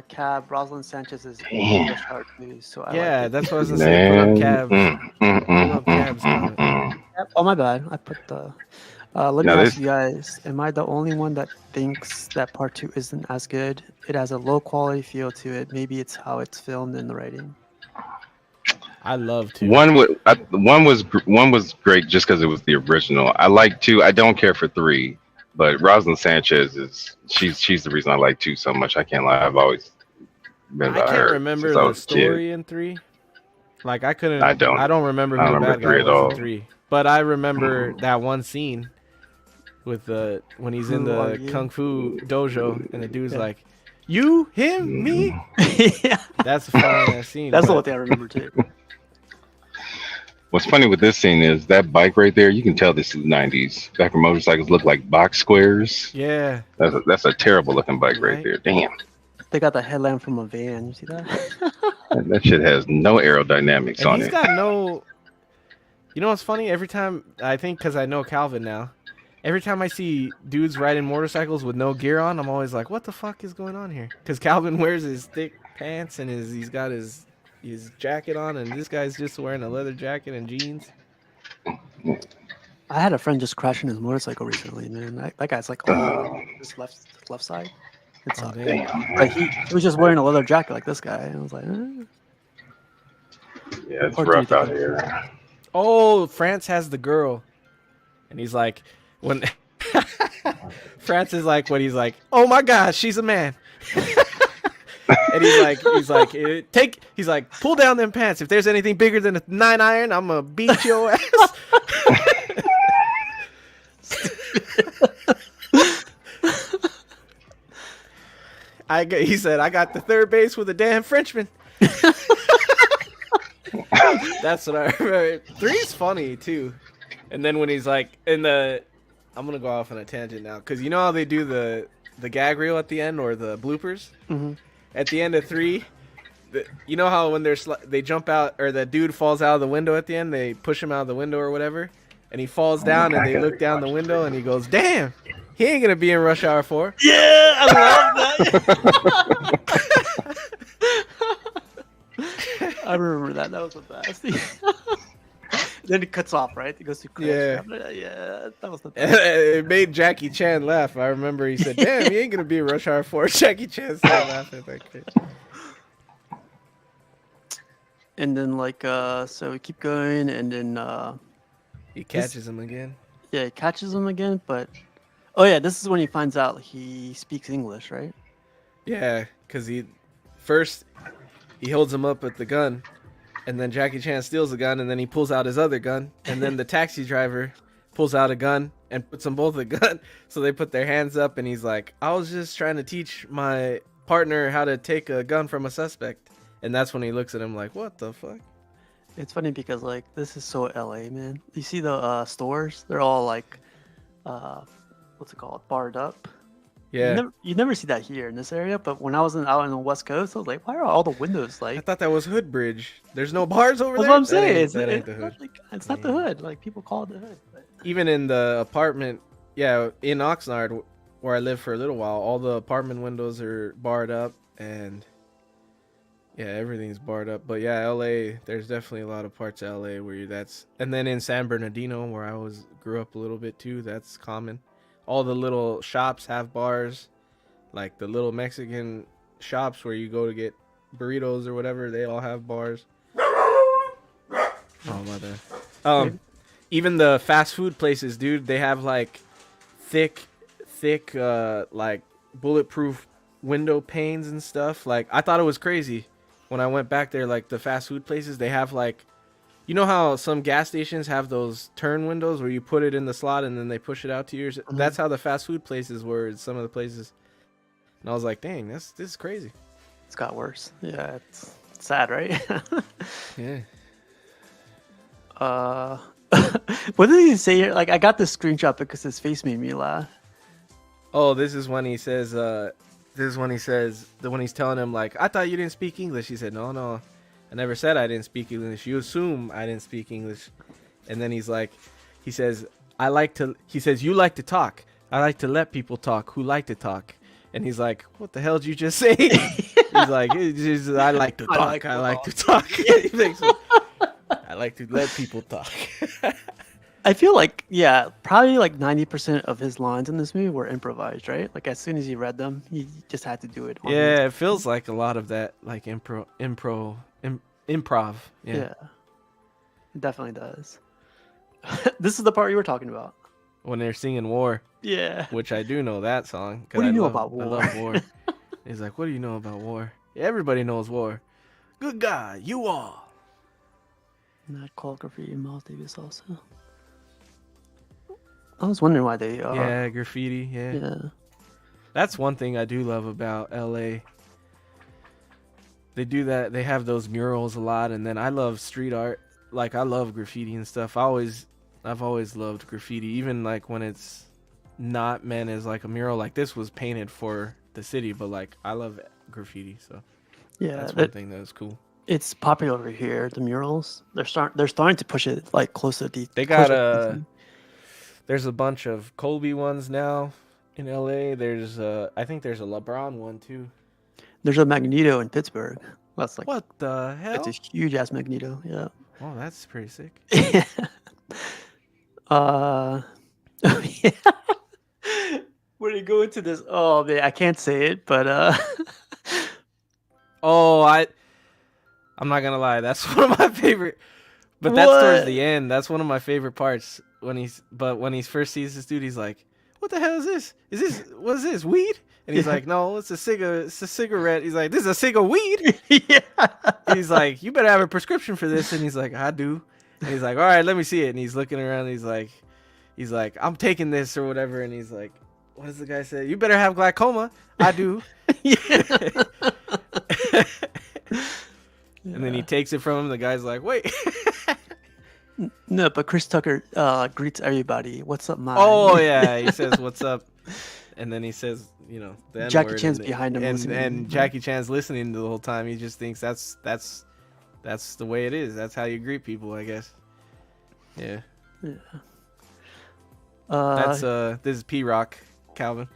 Cab, Rosalind Sanchez is English hard news, so I like it. That's what I was gonna say. Put up Cab. Put up Cab's comment. Oh my bad. I put the. Let me ask you guys: am I the only one that thinks that part 2 isn't as good? It has a low quality feel to it. Maybe it's how it's filmed in the writing. I love 2. One was great just because it was the original. I like 2. I don't care for 3, but Rosalind Sanchez she's the reason I like 2 so much. I can't lie. I've always been about her. I can't remember the story in 3. Like I couldn't. I don't remember who the bad guy was in 3. But I remember that one scene with when he's in the Kung Fu dojo and the dude's like, "You, him, me." Yeah, that's a funny scene. That's the one thing I remember too. What's funny with this scene is that bike right there. You can tell this is the 90s. Back when motorcycles look like box squares. Yeah, that's a terrible looking bike right there. Damn. They got the headlamp from a van. You see that? That shit has no aerodynamics on it. He's got no. You know what's funny? Every time I think, because I know Calvin now, every time I see dudes riding motorcycles with no gear on, I'm always like, what the fuck is going on here? Because Calvin wears his thick pants and he's got his jacket on, and this guy's just wearing a leather jacket and jeans. I had a friend just crashing his motorcycle recently, man. That guy's like all this left side. It Oh, sucked. damn. But he was just wearing a leather jacket like this guy, and I was like, Yeah, it's poor rough dude. out here. Oh, France has the girl, and he's like, when France is like, when he's like, oh my gosh, she's a man. And he's like, pull down them pants. If there's anything bigger than a 9 iron, I'm gonna beat your ass. He said, I got the third base with a damn Frenchman. That's what I remember. 3's funny too. And then when he's like, I'm gonna go off on a tangent now, because you know how they do the gag reel at the end, or the bloopers? Mm-hmm. At the end of 3, you know how when they jump out, or the dude falls out of the window at the end, they push him out of the window or whatever, and he falls down, and they look down the window, and he goes, damn, he ain't gonna be in Rush Hour 4. Yeah, I love that. I remember that. That was the best. Then it cuts off, right? It goes to crash. Yeah, that was the best. It made Jackie Chan laugh. I remember he said, damn, he ain't gonna be in Rush Hour 4. Jackie Chan started laughing like that. And then so we keep going, and then He catches him again. Yeah, he catches him again, but this is when he finds out he speaks English, right? Yeah, because he holds him up with the gun, and then Jackie Chan steals the gun, and then he pulls out his other gun, and then the taxi driver pulls out a gun and puts them both a gun. So they put their hands up, and he's like, I was just trying to teach my partner how to take a gun from a suspect. And that's when he looks at him like, what the fuck? It's funny because this is so LA, man. You see the stores? They're all what's it called? Barred up. Yeah. You never see that here in this area, but when I was out on the West Coast, I was like, why are all the windows I thought that was Hood Bridge. There's no bars over That's there? what I'm saying. That ain't the hood. It's not the hood. Like, people call it the hood. But... Even in the apartment, in Oxnard, where I lived for a little while, all the apartment windows are barred up, and everything's barred up. But yeah, LA, there's definitely a lot of parts of LA where and then in San Bernardino, where I grew up a little bit too, that's common. All the little shops have bars, like the little Mexican shops where you go to get burritos or whatever, they all have bars. Oh, mother. Even the fast food places, dude, they have thick bulletproof window panes and stuff. I thought it was crazy when I went back there. The fast food places, they have you know how some gas stations have those turn windows where you put it in the slot and then they push it out to yours? Mm-hmm. That's how the fast food places were in some of the places. And I was like, dang, this is crazy. It's got worse. Yeah, it's sad, right? Yeah. What did he say here? I got this screenshot because his face made me laugh. Oh, this is when he says, when he's telling him, I thought you didn't speak English. He said, no. I never said I didn't speak English. You assume I didn't speak English. And then he says, you like to talk. I like to let people talk who like to talk. And he's like, what the hell did you just say? He's like, I like to talk. I like to talk. He thinks, I like to let people talk. I feel probably 90% of his lines in this movie were improvised, right? As soon as he read them, he just had to do it. Yeah, it feels like a lot of that, improv. Yeah, it definitely does. This is the part you were talking about. When they're singing War. Yeah. Which I do know that song. What do you know about War? I love War. He's like, what do you know about War? Yeah, everybody knows War. Good God, you all. Not Call Graffiti and Miles Davis also. I was wondering why they graffiti, yeah. That's one thing I do love about LA. They do that. They have those murals a lot, and then I love street art. I love graffiti and stuff. I've always loved graffiti, even when it's not meant as a mural. This was painted for the city, but I love graffiti, so that's one thing that is cool. It's popular over here. The murals, they're starting to push it closer to. They got there's a bunch of Kobe ones now in LA. There's I think there's a LeBron one too. There's a Magneto in Pittsburgh. That's what the hell? It's a huge ass Magneto. Yeah. Oh, that's pretty sick. Yeah. When you go into this, oh man, I can't say it, but Oh, I'm not gonna lie. That's one of my favorite. But that's towards what? the end. That's one of my favorite parts when he first sees this dude, he's like, "What the hell is this? What is this? Weed?" And he's like, "No, it's a cigarette." He's like, "This is a cig of weed." Yeah. He's like, "You better have a prescription for this." And he's like, "I do." And he's like, "All right, let me see it." And he's looking around. And he's like, "I'm taking this or whatever." And he's like, "What does the guy say? You better have glaucoma." I do. Yeah. And then he takes it from him. The guy's like, "Wait." No, but Chris Tucker greets everybody. What's up, man? Oh yeah, he says, "What's up?" And then he says, you know, the N-word, Jackie Chan's behind him, and Jackie Chan's listening the whole time. He just thinks that's the way it is. That's how you greet people, I guess. Yeah. Yeah. That's this is P-Rock, Calvin.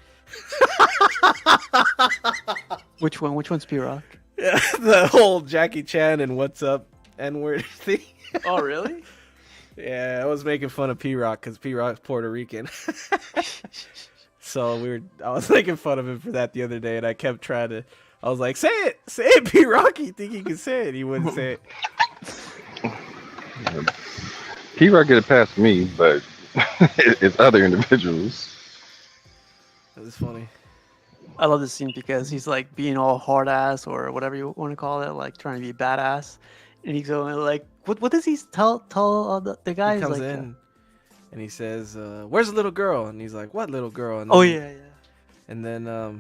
Which one? Which one's P-Rock? Yeah, the whole Jackie Chan and what's up N-word thing. Oh, really? Yeah, I was making fun of P-Rock because P-Rock's Puerto Rican. So I was making fun of him for that the other day, and I kept trying to. I was like, say it, P-Rock. You think you can say it? He wouldn't say it. P-Rock get it past me, but it's other individuals. That was funny. I love this scene because he's like being all hard ass or whatever you want to call it, like trying to be badass, and he's going like, what does he tell the guy? He comes like, in and he says, "Where's the little girl?" And he's like, "What little girl?" And oh then, yeah.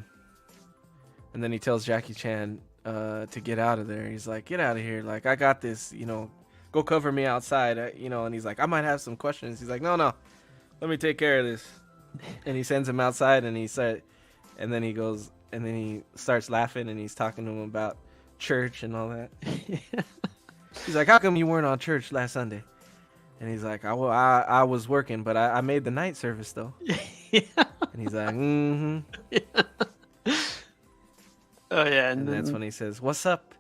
and then he tells Jackie Chan to get out of there. He's like, "Get out of here! Like I got this, you know. Go cover me outside, you know." And he's like, "I might have some questions." He's like, "No, let me take care of this." And he sends him outside, and and then he goes, and then he starts laughing, and he's talking to him about church and all that. He's like, "How come you weren't on church last Sunday?" And he's like, I was working, but I made the night service though." Yeah. And he's like, "Mm-hmm." Yeah. Oh yeah, And that's when he says, "What's up?"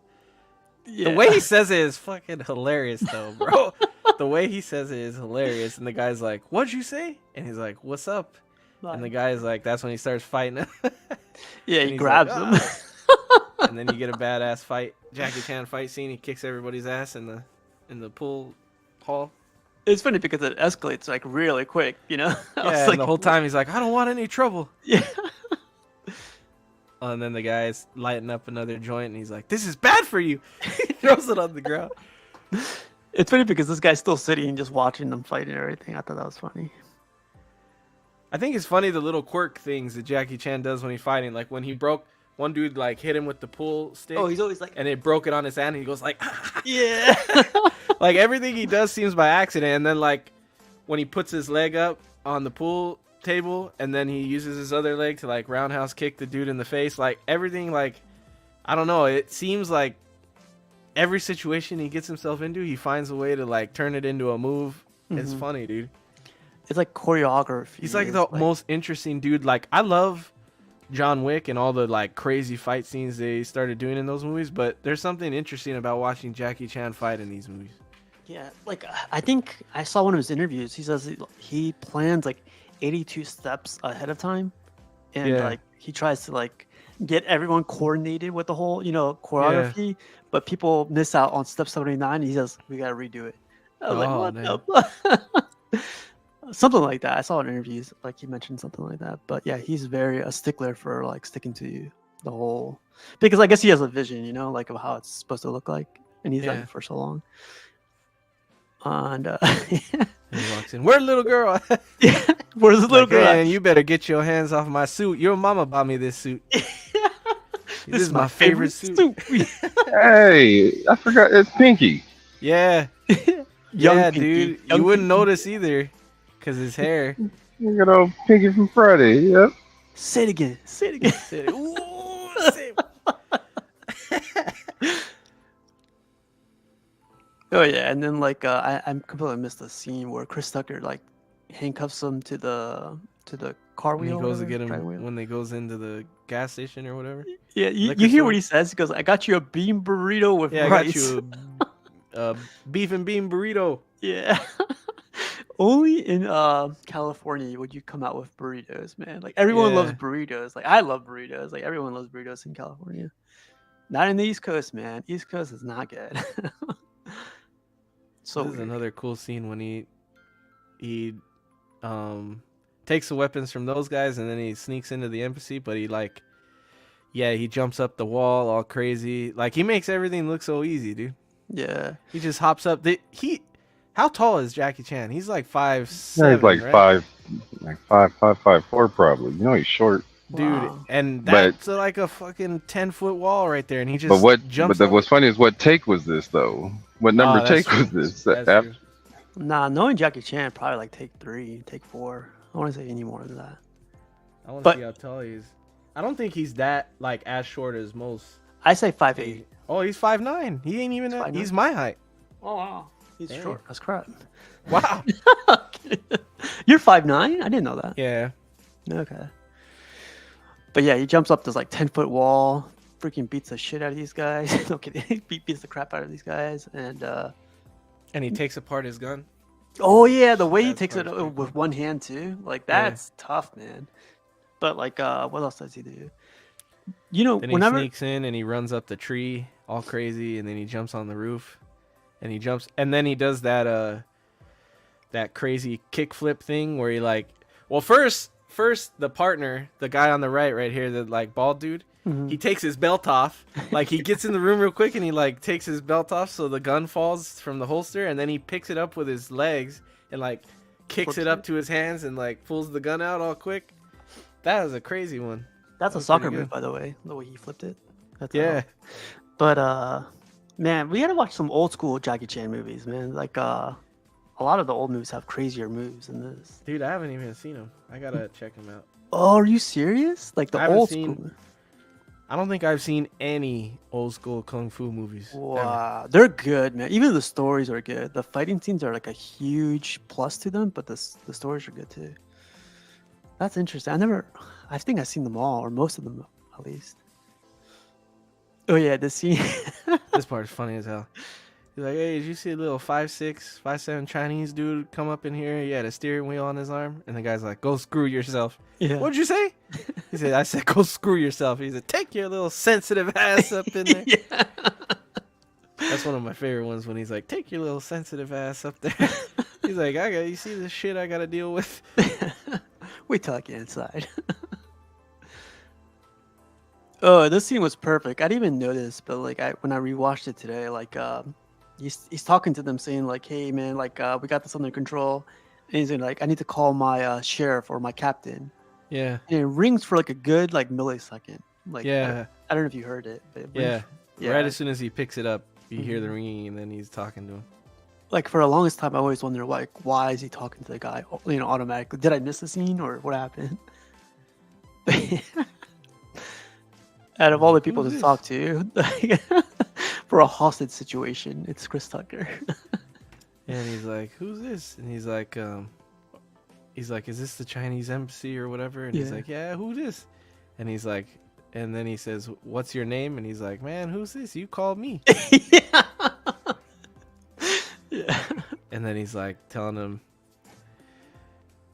yeah. The way he says it is fucking hilarious, though, bro. The way he says it is hilarious. And the guy's like, "What'd you say?" And he's like, "What's up?" And the guy's like, that's when he starts fighting him. Yeah, And he he's grabs like, him. "Ah." And then you get a badass fight, Jackie Chan fight scene. He kicks everybody's ass in the pool hall. It's funny because it escalates like really quick, you know? I was Yeah, like, and the whole time he's like, "I don't want any trouble." Yeah. And then the guy's lighting up another joint, and he's like, "This is bad for you." He throws it on the ground. It's funny because this guy's still sitting and just watching them fight and everything. I thought that was funny. I think it's funny the little quirk things that Jackie Chan does when he's fighting. Like when he broke one dude, like hit him with the pool stick. Oh, he's always like, and it broke it on his hand, and he goes like, yeah. like everything he does seems by accident. And then like when he puts his leg up on the pool table, and then he uses his other leg to like roundhouse kick the dude in the face, like everything, like I don't know, it seems like every situation he gets himself into, he finds a way to like turn it into a move. It's funny, dude. It's like choreography. He's like the most interesting dude. Like I love John Wick and all the like crazy fight scenes they started doing in those movies, but there's something interesting about watching Jackie Chan fight in these movies. Yeah, like I think I saw one of his interviews. He says he plans like 82 steps ahead of time, and like he tries to like get everyone coordinated with the whole, you know, choreography. But people miss out on step 79. He says we gotta redo it. I was like, what the? Something like that. I saw in interviews, like he mentioned something like that. But yeah, he's very a stickler for like sticking to the whole, because I guess he has a vision, you know, like of how it's supposed to look like, and he's done it for so long. And he walks in. Where's the little girl? Yeah, where's the little girl? Man, you better get your hands off my suit. Your mama bought me this suit. This is my favorite suit. Hey, I forgot it's Pinky. Yeah. Yeah, dude. You wouldn't notice either because his hair. You got old Pinky from Friday. Yep. Say it again. Say it again. Say it. Ooh, say it. Oh yeah, and then like I completely missed the scene where Chris Tucker like handcuffs him to the car When wheel. he goes to get wheel. him, when they goes into the gas station or whatever. Yeah, you hear what he says? He goes, "I got you a bean burrito with rice." I got you a beef and bean burrito. Yeah. Only in California would you come out with burritos, man. Like everyone loves Yeah, burritos. Like I love burritos. Like everyone loves burritos in California. Not in the East Coast, man. East Coast is not good. So this is weird. another cool scene when he um takes the weapons from those guys and then he sneaks into the embassy, but he like he jumps up the wall all crazy. Like he makes everything look so easy, dude. Yeah. He just hops up. How tall is Jackie Chan? He's like Yeah, he's 5'7", like right? five, 4 probably. You know, he's short. Dude, Wow. and But that's like a fucking 10-foot wall right there, and he but just what? jumps up. What's funny is what take was this though? What number Oh, that's take was true. this? That's true. Nah, knowing Jackie Chan, probably like take 3, take 4. I want to say any more than that. I want to But- see how tall he is. I don't think he's that like as short as most. I say 5'8". Oh, he's 5'9". He ain't even. He's 5'9"? He's my height. Oh wow. He's Dang. short. That's crap. Wow. You're 5'9"? I didn't know that. Yeah. Okay. But yeah, he jumps up this like 10-foot wall, freaking beats the shit out of these guys. No kidding. He beats the crap out of these guys. And And he takes apart his gun. oh yeah, the way he That's takes it part's pretty with one hand too. Like Yeah. that's tough, man. But like what else does he do? You know, Then he whenever sneaks in and he runs up the tree all crazy, and then he jumps on the roof, and then he does that that crazy kickflip thing where he like, well, first the partner, the guy on the right here, the like bald dude, Mhm. he takes his belt off, like he gets in the room real quick and he like takes his belt off so the gun falls from the holster, and then he picks it up with his legs and like kicks Flips it up it. to his hands and like pulls the gun out all quick. That was a crazy one. That's That a was soccer pretty move, good. by the way, the way he flipped it. That's Yeah. But man, we gotta watch some old school Jackie Chan movies, man. Like a lot of the old movies have crazier moves than this. Dude, I haven't even seen him. I gotta check him out. Oh, are you serious? Like I the haven't old seen- school. I don't think I've seen any old school kung fu movies. ever. Wow, they're good, man. Even the stories are good. The fighting scenes are like a huge plus to them, but the stories are good too. That's interesting. I think I've seen them all, or most of them at least. Oh yeah, the scene. This part is funny as hell. He's like, hey, did you see a little 5'6", 5'7" Chinese dude come up in here? He had a steering wheel on his arm. And the guy's like, go screw yourself. Yeah. What'd you say? He said, I said, go screw yourself. He said, take your little sensitive ass up in there. Yeah. That's one of my favorite ones when he's like, take your little sensitive ass up there. He's like, you see this shit I got to deal with? Wait till I get inside. Oh, this scene was perfect. I didn't even notice, but like when I rewatched it today, like he's talking to them saying like, "Hey man, like we got this under control," and he's like, "I need to call my sheriff or my captain," Yeah. and it rings for like a good like millisecond. Like Yeah. I don't know if you heard it, but it rings Yeah. yeah. Right as soon as he picks it up, you hear the ringing and then he's talking to him. Like for the longest time, I always wondered like why is he talking to the guy? You know, automatically. Did I miss the scene or what happened? Out of all the people Who's to this? talk to, for a hostage situation, it's Chris Tucker. And he's like, "Who's this?" And he's like, "Is this the Chinese embassy or whatever?" And he's Yeah. like, "Yeah, who this?" And he's like, and then he says, "What's your name?" And he's like, "Man, who's this? You called me." Yeah. Yeah. And then he's like telling him.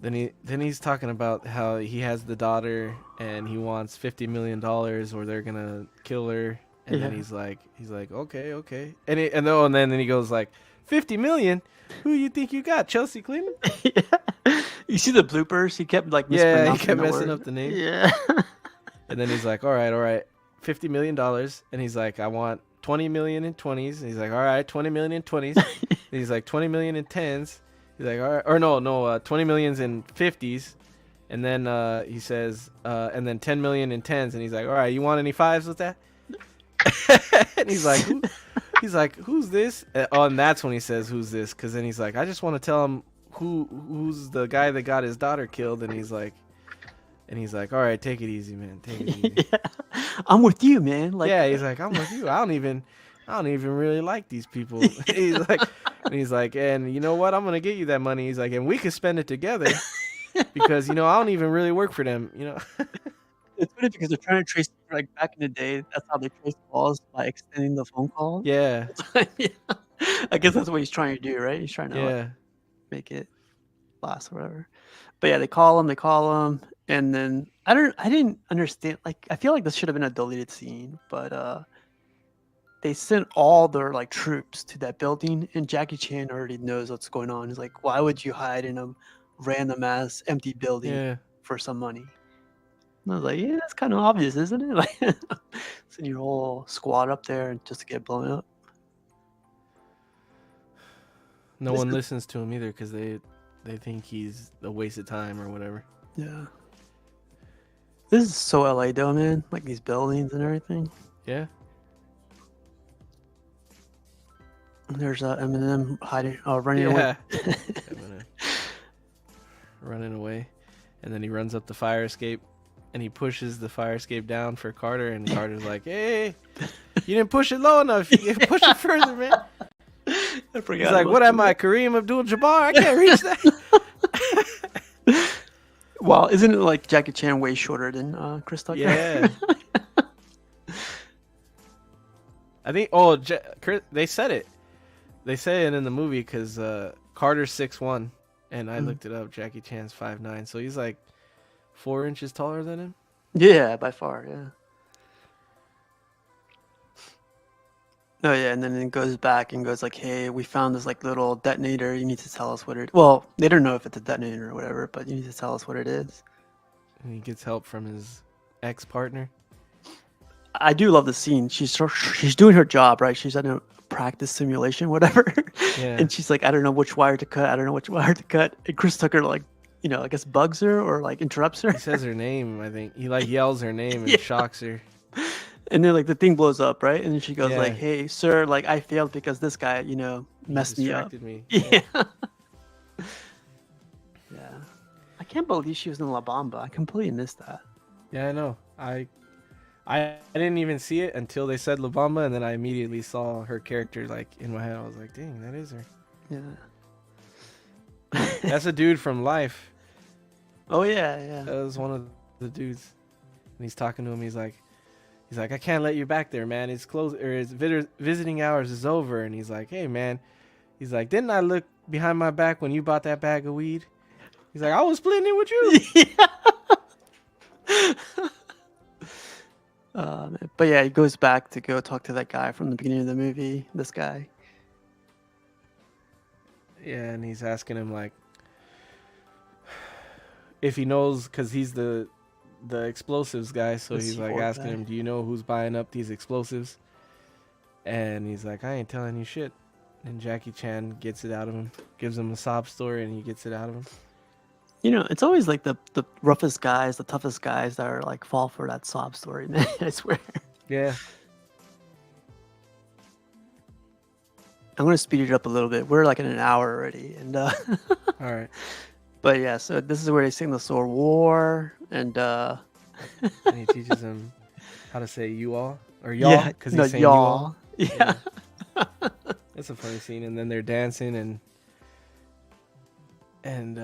Then he's talking about how he has the daughter and he wants $50 million or they're gonna kill her. And then Yeah. he's like, okay. And then he goes like, 50 million? Who you think you got? Chelsea Clinton? Yeah. You see the bloopers? He kept like Yeah, he mispronouncing kept the messing word. up the name. Yeah. And then he's like, all right, $50 million. And he's like, I want 20 million in 20s. And he's like, all right, 20 million in 20s. And he's like, 20 million in 10s. He's like, all right, or no, 20 millions in 50s. And then he says, and then 10 million in 10s. And he's like, all right, you want any 5s with that? And he's like, who's this? And that's when he says, who's this? Because then he's like, I just want to tell him who's the guy that got his daughter killed. And he's like, all right, take it easy, man. Take it easy. Yeah. I'm with you, man. Like, Yeah, he's like, I'm with you. I don't even really like these people. He's like, and you know what? I'm gonna get you that money. He's like, and we could spend it together because I don't even really work for them. it's funny because they're trying to trace, like back in the day, that's how they trace calls by extending the phone call. Yeah, Yeah. I guess that's what he's trying to do, right? He's trying to like, yeah. make it. last or whatever. But yeah, they call him, and then I didn't understand. Like, I feel like this should have been a deleted scene, but they sent all their like troops to that building, and Jackie Chan already knows what's going on. He's like, why would you hide in a random ass empty building Yeah. for some money? And I was like, yeah, that's kind of obvious, isn't it? Like, send your whole squad up there just to get blown up. No one listens to him either because they think he's a waste of time or whatever. Yeah. This is so LA though, man. Like these buildings and everything. Yeah. And there's Eminem hiding, running away. Eminem running away, and then he runs up the fire escape, and he pushes the fire escape down for Carter, and Carter's like, "Hey, you didn't push it low enough. You push it further, man." I forgot. He's like, "What am I, Kareem Abdul-Jabbar? I can't reach that." Well, isn't it like Jackie Chan way shorter than Chris Tucker? Yeah. I think. Oh, they said it. They say it in the movie because Carter's 6'1", and I looked it up. Jackie Chan's 5'9", so he's like 4 inches taller than him. Yeah, by far. Yeah. Oh yeah, and then it goes back and goes like, "Hey, we found this like little detonator. You need to tell us what it." Well, they don't know if it's a detonator or whatever, but you need to tell us what it is. And he gets help from his ex-partner. I do love the scene. She's doing her job, right? She's at a practice simulation, whatever. Yeah. And she's like, I don't know which wire to cut. I don't know which wire to cut. And Chris Tucker like, I guess bugs her or like interrupts her. He says her name, I think. He like yells her name and shocks her. And then like the thing blows up, right? And then she goes like, "Hey, sir, like I failed because this guy, messed me up." Me. Yeah. Yeah. I can't believe she was in La Bamba. I completely missed that. Yeah, I know. I didn't even see it until they said La Bamba, and then I immediately saw her character like in my head. I was like, "Dang, that is her." Yeah. That's a dude from Life. Oh yeah. That was one of the dudes, and he's talking to him. He's like, "I can't let you back there, man. It's closed, or his visiting hours is over." And he's like, "Hey, man," he's like, "Didn't I look behind my back when you bought that bag of weed?" He's like, "I was splitting it with you." But yeah, he goes back to go talk to that guy from the beginning of the movie. This guy. Yeah, and he's asking him like if he knows, because he's the explosives guy. So he's like asking him, "Do you know who's buying up these explosives?" And he's like, "I ain't telling you shit." And Jackie Chan gets it out of him, gives him a sob story, and he gets it out of him. It's always like the roughest guys, the toughest guys that are like fall for that sob story, man. I swear. Yeah. I'm gonna speed it up a little bit. We're like in an hour already, and All right. But yeah, so this is where they sing the Sword War, and and he teaches him how to say "you all" or "y'all" because he's saying y'all. "you all." Yeah. That's a funny scene, and then they're dancing and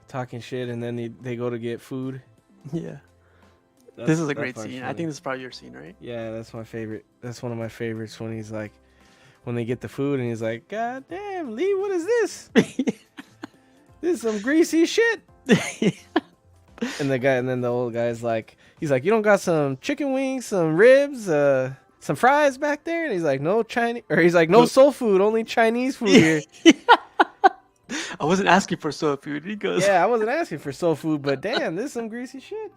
talking shit, and then they go to get food. Yeah. This is a great scene. Funny. I think this is probably your scene, right? Yeah, that's my favorite. That's one of my favorites when he's like, when they get the food and he's like, "God damn, Lee, what is this? This is some greasy shit." And then the old guy's like, he's like, "You don't got some chicken wings, some ribs, some fries back there?" And he's like, "No Chinese," or he's like, "No soul food, only Chinese food here." I wasn't asking for soul food. He goes, "Yeah, I wasn't asking for soul food, but damn, this is some greasy shit."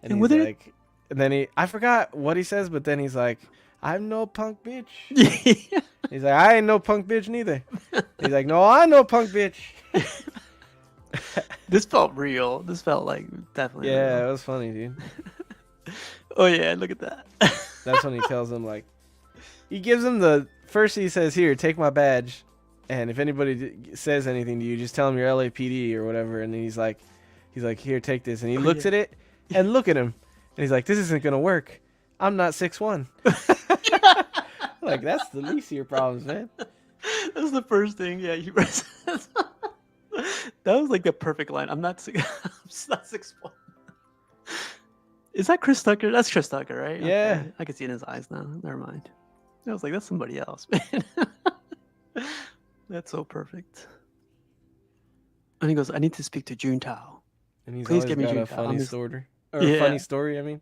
And he's like, and then I forgot what he says, but then he's like, "I'm no punk bitch." He's like, "I ain't no punk bitch neither." He's like, "No, I'm no punk bitch." This felt real. This felt like definitely. Yeah, real. it was funny, dude. Oh yeah, look at that. That's when he tells him, like, he gives him first he says, "Here, take my badge, and if anybody says anything to you, just tell them you're LAPD or whatever." And then he's like, "Here, take this." And he looks at it, and look at him, and he's like, "This isn't gonna work. I'm not 6'1". Like, that's the least of your problems, man. That was the first thing. Yeah, that was like the perfect line. I'm not 6'1". Is that Chris Tucker? That's Chris Tucker, right? Yeah. Okay. I can see it in his eyes now. Never mind. I was like, that's somebody else, man. That's so perfect. And he goes, I need to speak to Juntao. And he's Please always get me got a Juntao. funny story. Or Yeah. a funny story, I mean.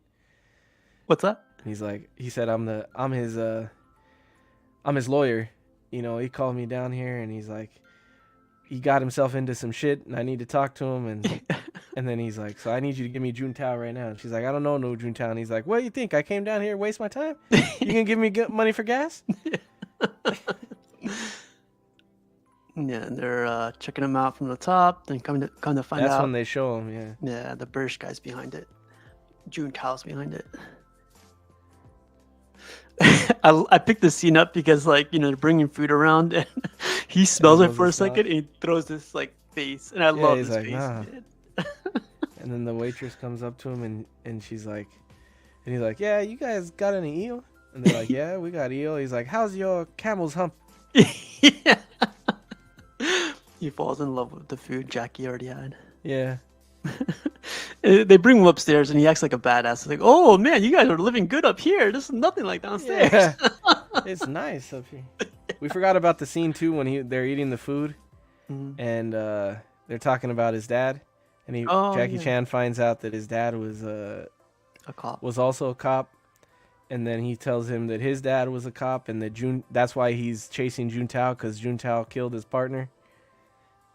What's that? He's like, he said, I'm his lawyer. You know, he called me down here and he's like, he got himself into some shit and I need to talk to him. And then he's like, so I need you to give me Juntao right now. And she's like, I don't know no Juntao. And he's like, what do you think? I came down here to waste my time? You can give me money for gas? Yeah, and they're checking him out from the top. Then come to find out. That's when they show him, yeah. Yeah, the Birch guy's behind it. Juntao's behind it. I picked the scene up because, like, you know, they're bringing food around and he smells it for a second and he throws this, like, face. And I love this like, face. nah. Man. And then the waitress comes up to him and she's like, and he's like, yeah, you guys got any eel? And they're like, yeah, we got eel. He's like, how's your camel's hump? Yeah. He falls in love with the food Jackie already had. Yeah. They bring him upstairs and he acts like a badass. He's like, oh man, you guys are living good up here. This is nothing like downstairs. Yeah. It's nice up here. We forgot about the scene too when they're eating the food and they're talking about his dad. And Jackie Chan finds out that his dad was a cop. Was also a cop. And then he tells him that his dad was a cop and that that's why he's chasing Juntao because Juntao killed his partner.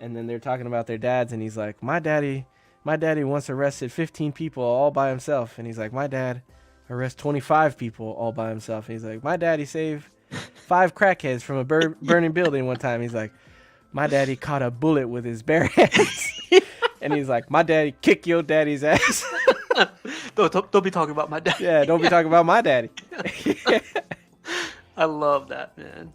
And then they're talking about their dads and he's like, my daddy once arrested 15 people all by himself. And he's like, my dad arrested 25 people all by himself. And he's like, my daddy saved 5 crackheads from a burning building one time. He's like, my daddy caught a bullet with his bare hands. And he's like, my daddy kicked your daddy's ass. Don't be talking about my dad. Yeah, don't be talking about my daddy. I love that, man.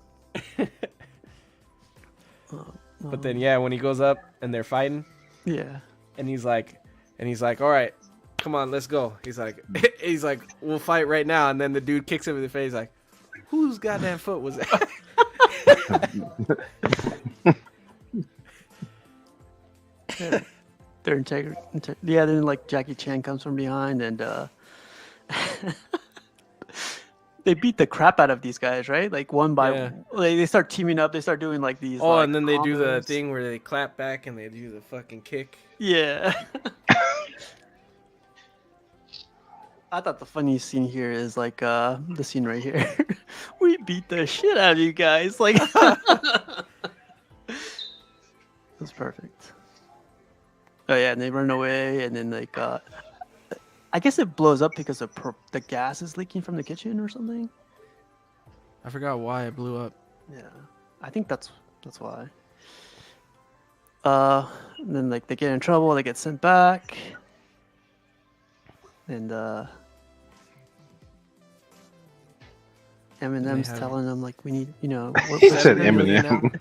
But then, yeah, when he goes up and they're fighting. Yeah. And he's like, all right, come on, let's go. He's like, we'll fight right now. And then the dude kicks him in the face, like, whose goddamn foot was that? They're integrity. Yeah, then like Jackie Chan comes from behind and they beat the crap out of these guys, right? Like one by one. They start teaming up. They start doing like these. Oh, like, and then they do the combos. thing where they clap back and they do the fucking kick. Yeah. I thought the funniest scene here is like the scene right here. We beat the shit out of you guys. Like that's perfect. Oh yeah, and they run away, and then like I guess it blows up because the gas is leaking from the kitchen or something. I forgot why it blew up. Yeah, I think that's why. And then like they get in trouble, they get sent back, and Eminem's telling them like we need, you know. He said Eminem.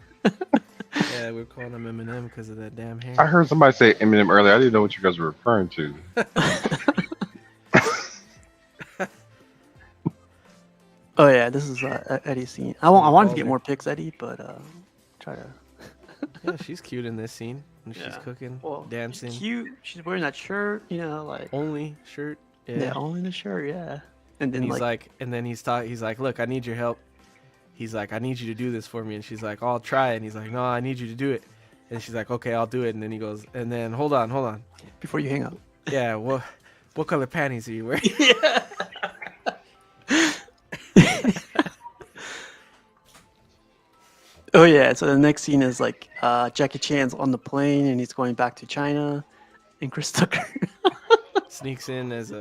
Yeah, we're calling him Eminem because of that damn hair. I heard somebody say Eminem earlier. I didn't know what you guys were referring to. Oh yeah, this is Eddie's scene. I wanted to get more pics, Eddie, but try to. Yeah, she's cute in this scene when she's cooking, dancing. She's cute. She's wearing that shirt, you know, like only shirt. Yeah, only the shirt. Yeah. And then he's like, and then he's like, look, I need your help. He's like, I need you to do this for me. And she's like, I'll try. And he's like, no, I need you to do it. And she's like, okay, I'll do it. And then he goes, and then hold on. Before you hang up. Yeah, what color panties are you wearing? Yeah. Oh yeah, so the next scene is like Jackie Chan's on the plane and he's going back to China, and Chris Tucker sneaks in as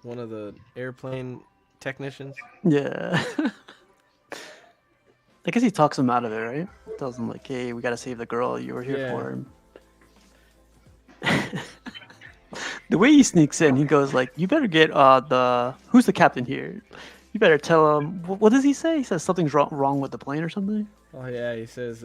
one of the airplane technicians. Yeah. I guess he talks him out of it, right? Tells him like, "Hey, we gotta save the girl. You were here for him." The way he sneaks in, he goes like, "You better get who's the captain here? You better tell him." What does he say? He says something's wrong with the plane or something. Oh yeah, he says,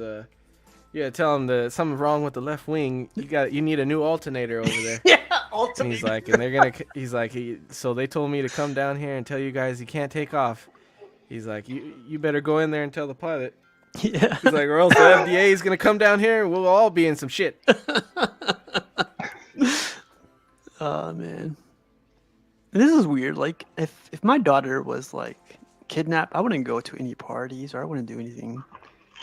"Yeah, tell him that something's wrong with the left wing. You need a new alternator over there." Yeah, alternator. And he's like, and they're gonna. He's like, so they told me to come down here and tell you guys you can't take off. He's like, you better go in there and tell the pilot. Yeah. He's like, or else the FDA is gonna come down here and we'll all be in some shit. Oh man, this is weird. Like, if my daughter was like kidnapped, I wouldn't go to any parties or I wouldn't do anything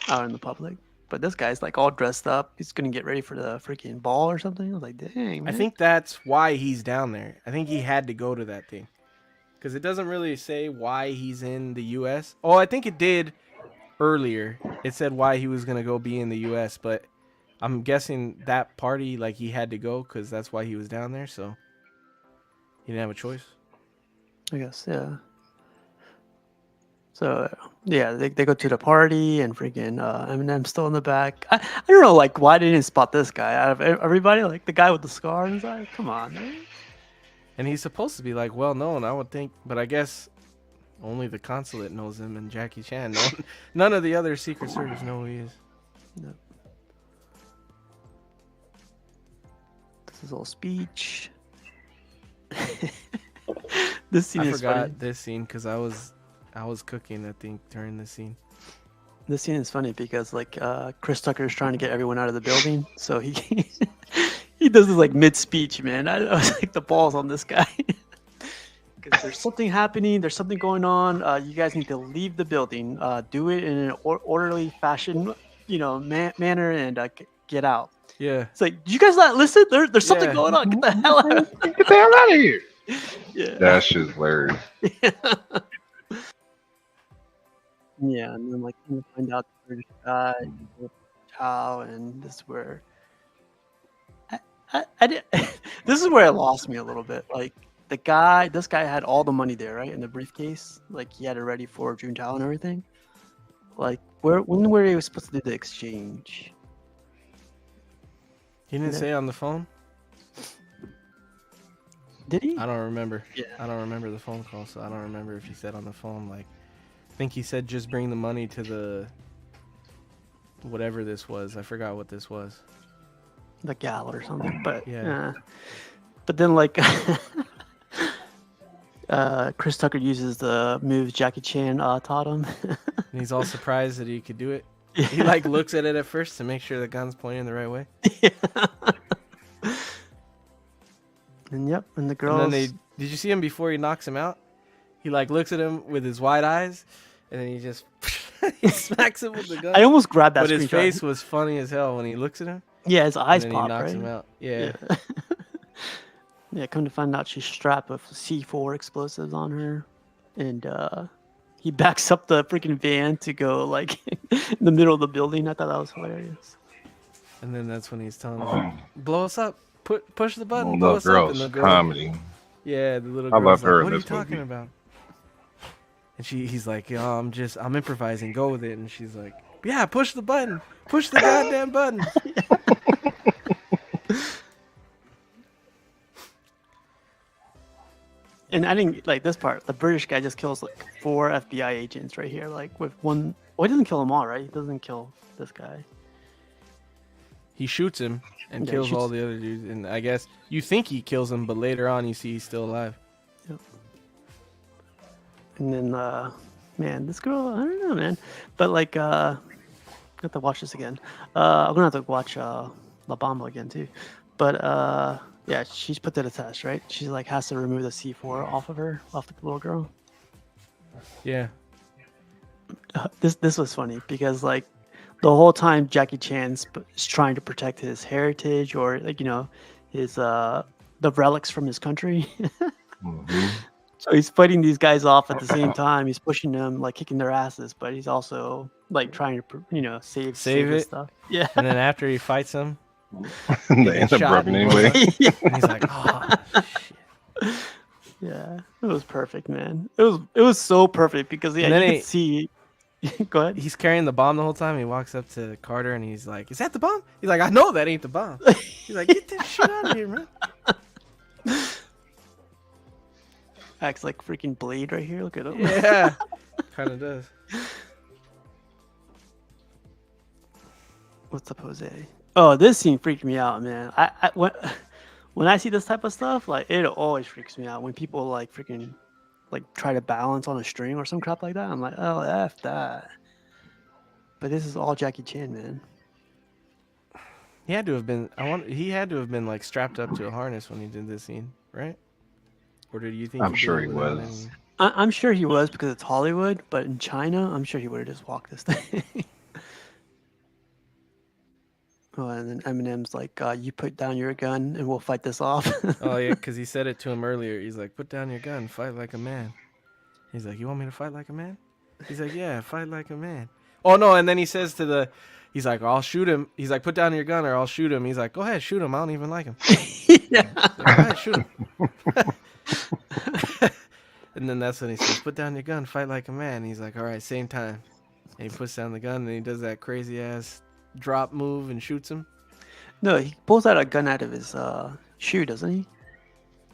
out in the public. But this guy's like all dressed up. He's gonna get ready for the freaking ball or something. I was like, dang, man. I think that's why he's down there. I think he had to go to that thing. Because it doesn't really say why he's in the U.S. Oh, I think it did earlier. It said why he was going to go be in the U.S., but I'm guessing that party, like, he had to go because that's why he was down there, so he didn't have a choice. I guess, yeah. So, yeah, they go to the party and freaking Eminem's still in the back. I don't know, like, why they didn't spot this guy out of everybody? Like, the guy with the scar on his eye? Come on, man. And he's supposed to be, like, well known, I would think, but I guess only the consulate knows him and Jackie Chan. None of the other Secret Service know who he is. No. This is all speech. This scene is funny. I forgot this scene because I was cooking, I think, during this scene. This scene is funny because like Chris Tucker is trying to get everyone out of the building, so he he does this like mid speech, man. I was like the balls on this guy because there's something happening, there's something going on. You guys need to leave the building. Do it in an orderly fashion, manner, and get out. Yeah. It's like, do you guys not listen? There's something going on. Get the hell out! Get the hell out of here! Yeah. That shit's hilarious. Yeah, and then like you find out the British guy, how, and this is where I did. This is where it lost me a little bit. Like this guy had all the money there, right, in the briefcase. Like he had it ready for Juntao and everything. Like when were you supposed to do the exchange? He didn't say on the phone? Did he? I don't remember. Yeah. I don't remember the phone call, so I don't remember if he said on the phone. Like, I think he said just bring the money to the whatever this was. I forgot what this was. The gal or something. But yeah. But then like Chris Tucker uses the moves Jackie Chan taught him. And he's all surprised that he could do it. Yeah. He like looks at it at first to make sure the gun's pointing the right way. Yeah. And and the girls. And then did you see him before he knocks him out? He like looks at him with his wide eyes, and then he just he smacks him with the gun. I almost grabbed that. But his face was funny as hell when he looks at him. Yeah, his eyes and pop. He knocks him out. Yeah. Yeah. Come to find out, she's strapped with C4 explosives on her, and he backs up the freaking van to go like in the middle of the building. I thought that was hilarious. And then that's when he's telling him, "Blow us up." Push the button. Blow us up. And the girl, comedy. Yeah, the little girl. I love her. Like, what are you talking about? And he's like, "Yo, I'm improvising. Go with it." And she's like, "Yeah, push the button. Push the goddamn button." And I didn't like this part. The British guy just kills like 4 FBI agents right here, like with one. Well, he doesn't kill them all, right? He doesn't kill this guy. He shoots him and kills all the other dudes. And I guess you think he kills him, but later on you see he's still alive. Yep. And then, man, this girl, I don't know, man. But like, I have to watch this again. I'm gonna have to watch La Bamba again too. But yeah, she's put to the test, right? She's like has to remove the C4 off the little girl. Yeah. This was funny because like the whole time Jackie Chan's is trying to protect his heritage or like his the relics from his country. Mm-hmm. So he's fighting these guys off at the same time. He's pushing them, like kicking their asses, but he's also like trying to save it stuff. Yeah. And then after he fights them, they end up broken anyway. Yeah. And he's like, "Oh shit." Yeah, it was perfect, man. It was so perfect because you could see. Go ahead. He's carrying the bomb the whole time. He walks up to Carter and he's like, "Is that the bomb?" He's like, "I know that ain't the bomb." He's like, "Get this shit out of here, man." Acts like freaking Blade right here. Look at him. Yeah, kind of does. What's up, Jose? Oh, this scene freaked me out, man. When I see this type of stuff, like it always freaks me out when people like freaking like try to balance on a string or some crap like that. I'm like, oh, F that. But this is all Jackie Chan, man. He had to have been. He had to have been like strapped up to a harness when he did this scene, right? Or did you think? I'm sure he was. I'm sure he was because it's Hollywood. But in China, I'm sure he would have just walked this thing. Oh, and then Eminem's like, "You put down your gun, and we'll fight this off." Oh yeah, because he said it to him earlier. He's like, "Put down your gun, fight like a man." He's like, "You want me to fight like a man?" He's like, "Yeah, fight like a man." Oh no, and then he says to the, he's like, "I'll shoot him." He's like, "Put down your gun or I'll shoot him." He's like, "Go ahead, shoot him. I don't even like him." Yeah. Like, go ahead, shoot him. And then that's when he says, "Put down your gun, fight like a man." He's like, "All right, same time." And he puts down the gun and he does that crazy ass drop move and shoots him. No, he pulls out a gun out of his shoe, doesn't he?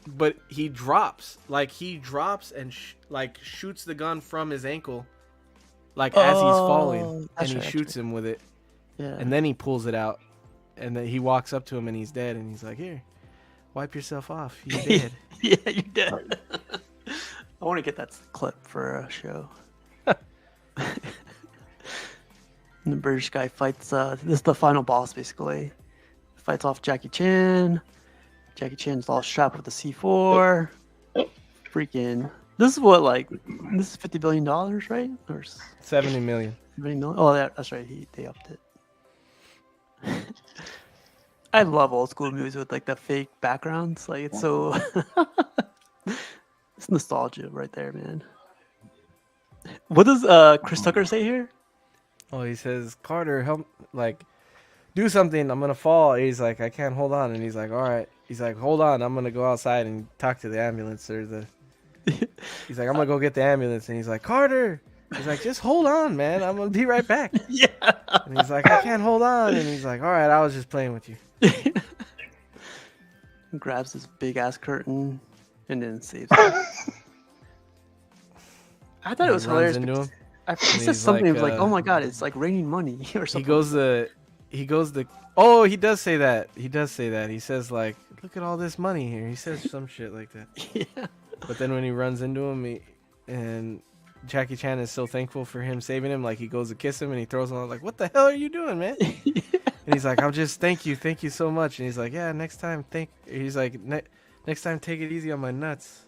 But he drops and like shoots the gun from his ankle, like as he's falling, and he shoots him with it. Yeah. And then he pulls it out, and then he walks up to him and he's dead, and he's like, "Here, wipe yourself off. You're dead." Yeah, you're dead. I want to get that clip for a show. And the British guy fights. This is the final boss, basically. Fights off Jackie Chan. Jackie Chan's all strapped with the C4. Freaking. This is what, like, this is $50 billion, right? Or 70 million. 70 million? Oh, that's right. They upped it. I love old school movies with like the fake backgrounds. Like it's so it's nostalgia right there, man. What does Chris Tucker say here? Oh, he says, "Carter, help, like, do something. I'm gonna fall." He's like, "I can't hold on." And he's like, "All right." He's like, "Hold on. I'm gonna go outside and talk to the ambulance or the." He's like, "I'm gonna go get the ambulance." And he's like, "Carter." He's like, "Just hold on, man. I'm gonna be right back." Yeah. And he's like, "I can't hold on." And he's like, "All right, I was just playing with you." Grabs this big ass curtain and then saves him. I thought it was hilarious. Into him. He says something like, "Oh my god, it's like raining money" or something. He goes the. Oh, he does say that. He says like, "Look at all this money here." He says some shit like that. Yeah. But then when he runs into him, and Jackie Chan is so thankful for him saving him, like he goes to kiss him and he throws him out like, "What the hell are you doing, man?" Yeah. And he's like, "I'm just thank you so much." And he's like, "Yeah, next time He's like, "Next time take it easy on my nuts."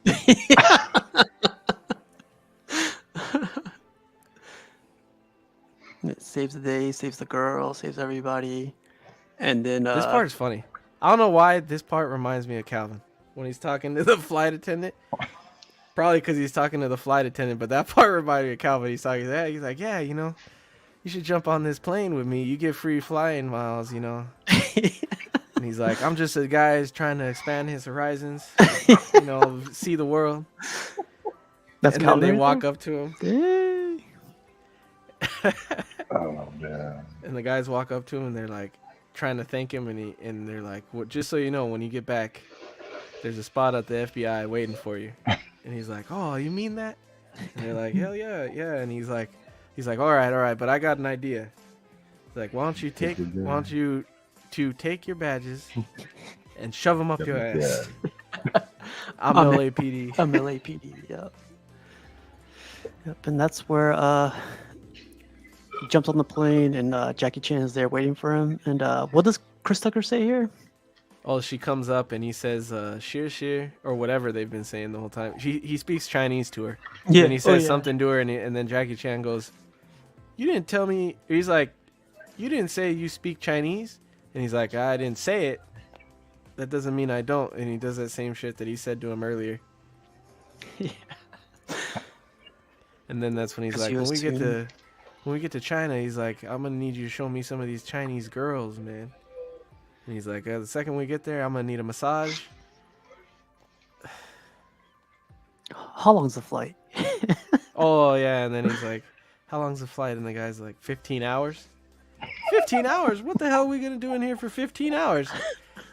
It saves the day, saves the girl, saves everybody, and then This part is funny. I don't know why this part reminds me of Calvin when he's talking to the flight attendant. Probably because he's talking to the flight attendant, but that part reminded me of Calvin. He's talking to that. He's like, "Yeah, you know, you should jump on this plane with me. You get free flying miles, you know." And he's like, "I'm just a guy who's trying to expand his horizons, you know, see the world." That's and Calvin. then they walk up to him. Dang. Oh man. And the guys walk up to him and they're like trying to thank him, and they're like, "Well, just so you know, when you get back, there's a spot at the FBI waiting for you." And he's like, "Oh, you mean that?" And they're like, "Hell yeah, yeah." And he's like, all right, but I got an idea. He's like, why don't you take your badges and shove them up your ass? I'm LAPD. I'm LAPD. Yep. Yep. And that's where he jumps on the plane, and Jackie Chan is there waiting for him. And what does Chris Tucker say here? Oh, she comes up and he says, "Sheer, sheer," or whatever they've been saying the whole time. He speaks Chinese to her. Yeah. And he says something to her, and then Jackie Chan goes, "You didn't tell me." He's like, "You didn't say you speak Chinese." And he's like, "I didn't say it. That doesn't mean I don't." And he does that same shit that he said to him earlier. Yeah. And then that's when he's like, when we get to China, he's like, "I'm gonna need you to show me some of these Chinese girls, man." And he's like, "The second we get there, I'm gonna need a massage." How long's the flight? Oh yeah, and then he's like, "How long's the flight?" And the guy's like, 15 hours. 15 hours? What the hell are we gonna do in here for 15 hours?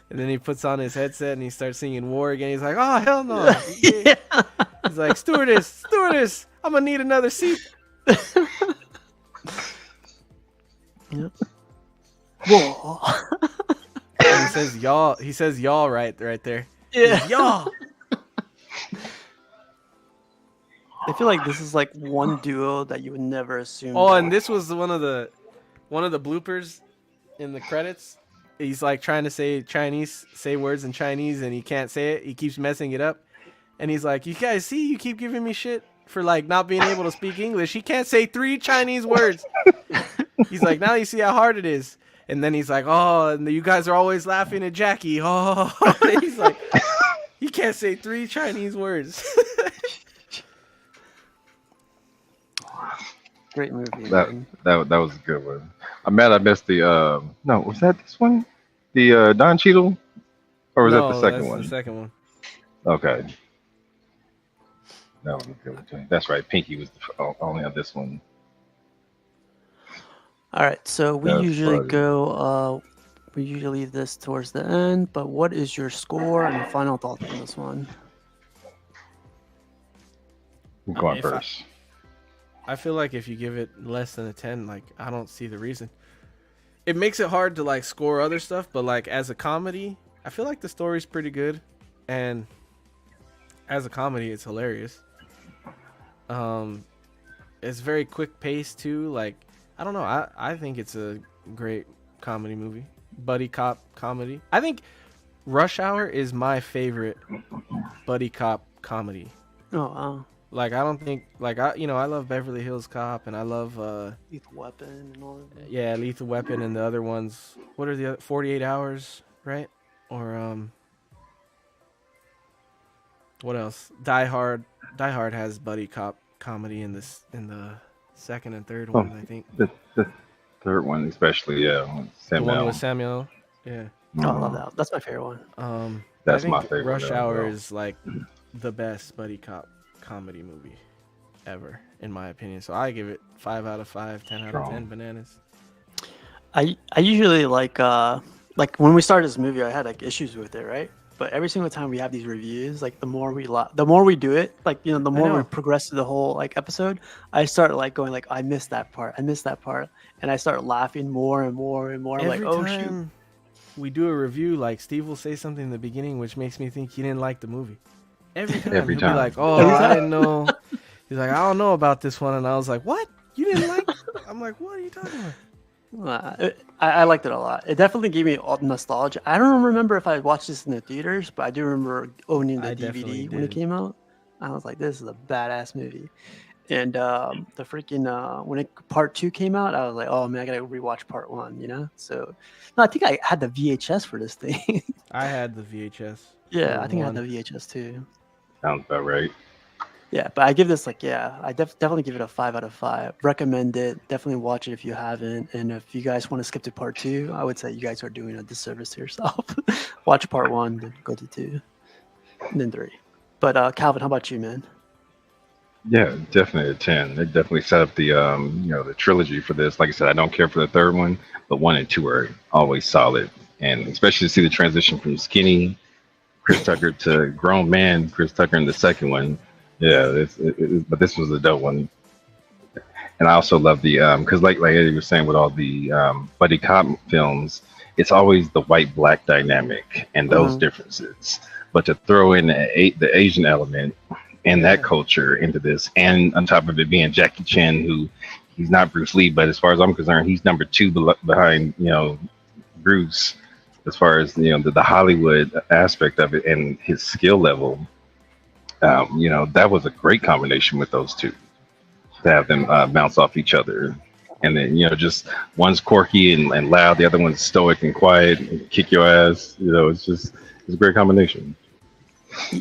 And then he puts on his headset and he starts singing War again. He's like, "Oh hell no!" Yeah. He's like, "Stewardess, I'm gonna need another seat." Yep. Whoa. And he says y'all. He says y'all right there. Yeah. Y'all. I feel like this is like one duo that you would never assume. Oh, and this was one of the bloopers in the credits. He's like trying to say words in Chinese, and he can't say it. He keeps messing it up. And he's like, "You guys see, you keep giving me shit for like not being able to speak English. He can't say 3 Chinese words." He's like, "Now you see how hard it is." And then he's like, oh, and you guys are always laughing at Jackie. Oh, and he's like, he can't say 3 Chinese words. Great movie. That Man. that was a good one. I'm mad I missed the no, was that this one? The Don Cheadle? Or was that the No, second that's one? the second one. Okay. That was a good one. That's right. Pinky was only on this one. All right, so we That's usually funny. go. We usually leave this towards the end. But what is your score and final thoughts on this one? I'm going If I- first. I feel like if you give it less than a 10, like, I don't see the reason. It makes it hard to, like, score other stuff, but, like, as a comedy, I feel like the story's pretty good, and as a comedy, it's hilarious. It's very quick paced too. Like, I don't know. I think it's a great comedy movie, buddy cop comedy. I think Rush Hour is my favorite buddy cop comedy. Oh, wow. Like, I don't think, like, I love Beverly Hills Cop, and I love Lethal Weapon and all of that. yeah, Lethal Weapon, and the other ones. What are the other 48 Hours, right? Or what else? Die Hard. Die Hard has buddy cop comedy in the second and third ones, I think. The third one, especially, yeah. The Samuel. one with Samuel. Yeah. Oh, I love that. That's my favorite one. That's I think my favorite. Rush though, Hour bro. is like the best buddy cop comedy movie ever, in my opinion. So I give it 5 out of 5, 10 out of Strong. 10 bananas. I usually like when we started this movie, I had like issues with it, right? But every single time we have these reviews, like the more we do it, like, you know, the more we know. progress through the whole like episode, I start like going like, I missed that part, and I start laughing more and more and more. I'm like, Every oh shoot. time we do a review, like, Steve will say something in the beginning which makes me think he didn't like the movie. Every time. Every He'll time. be like, oh, Every I time. didn't know. He's like, I don't know about this one. And I was like, what? You didn't like? I'm like, what are you talking about? I liked it a lot. It definitely gave me all nostalgia. I don't remember if I watched this in the theaters, but I do remember owning the I definitely DVD when it did. came out. I was like, this is a badass movie. And the freaking when part 2 came out, I was like, oh man, I gotta rewatch part 1, you know? So no, I think I had the VHS for this thing. I had the VHS. Yeah, for I think I had one. the VHS too. Sounds about right. Yeah, but I give this like, yeah, I definitely give it a 5 out of 5. Recommend it. Definitely watch it if you haven't. And if you guys want to skip to part 2, I would say you guys are doing a disservice to yourself. Watch part 1, then go to 2, and then 3. But Calvin, how about you, man? Yeah, definitely a 10. They definitely set up the the trilogy for this. Like I said, I don't care for the third one, but 1 and 2 are always solid. And especially to see the transition from skinny Chris Tucker to grown man Chris Tucker in the second one. Yeah, but this was a dope one. And I also love the because like Eddie was saying, with all the buddy cop films, it's always the white black dynamic and those differences. But to throw in the Asian element and that culture into this, and on top of it being Jackie Chan, who he's not Bruce Lee, but as far as I'm concerned, he's number 2 behind Bruce, as far as the Hollywood aspect of it and his skill level. That was a great combination with those two, to have them bounce off each other. And then, just one's quirky and loud, the other one's stoic and quiet and kick your ass. It's a great combination.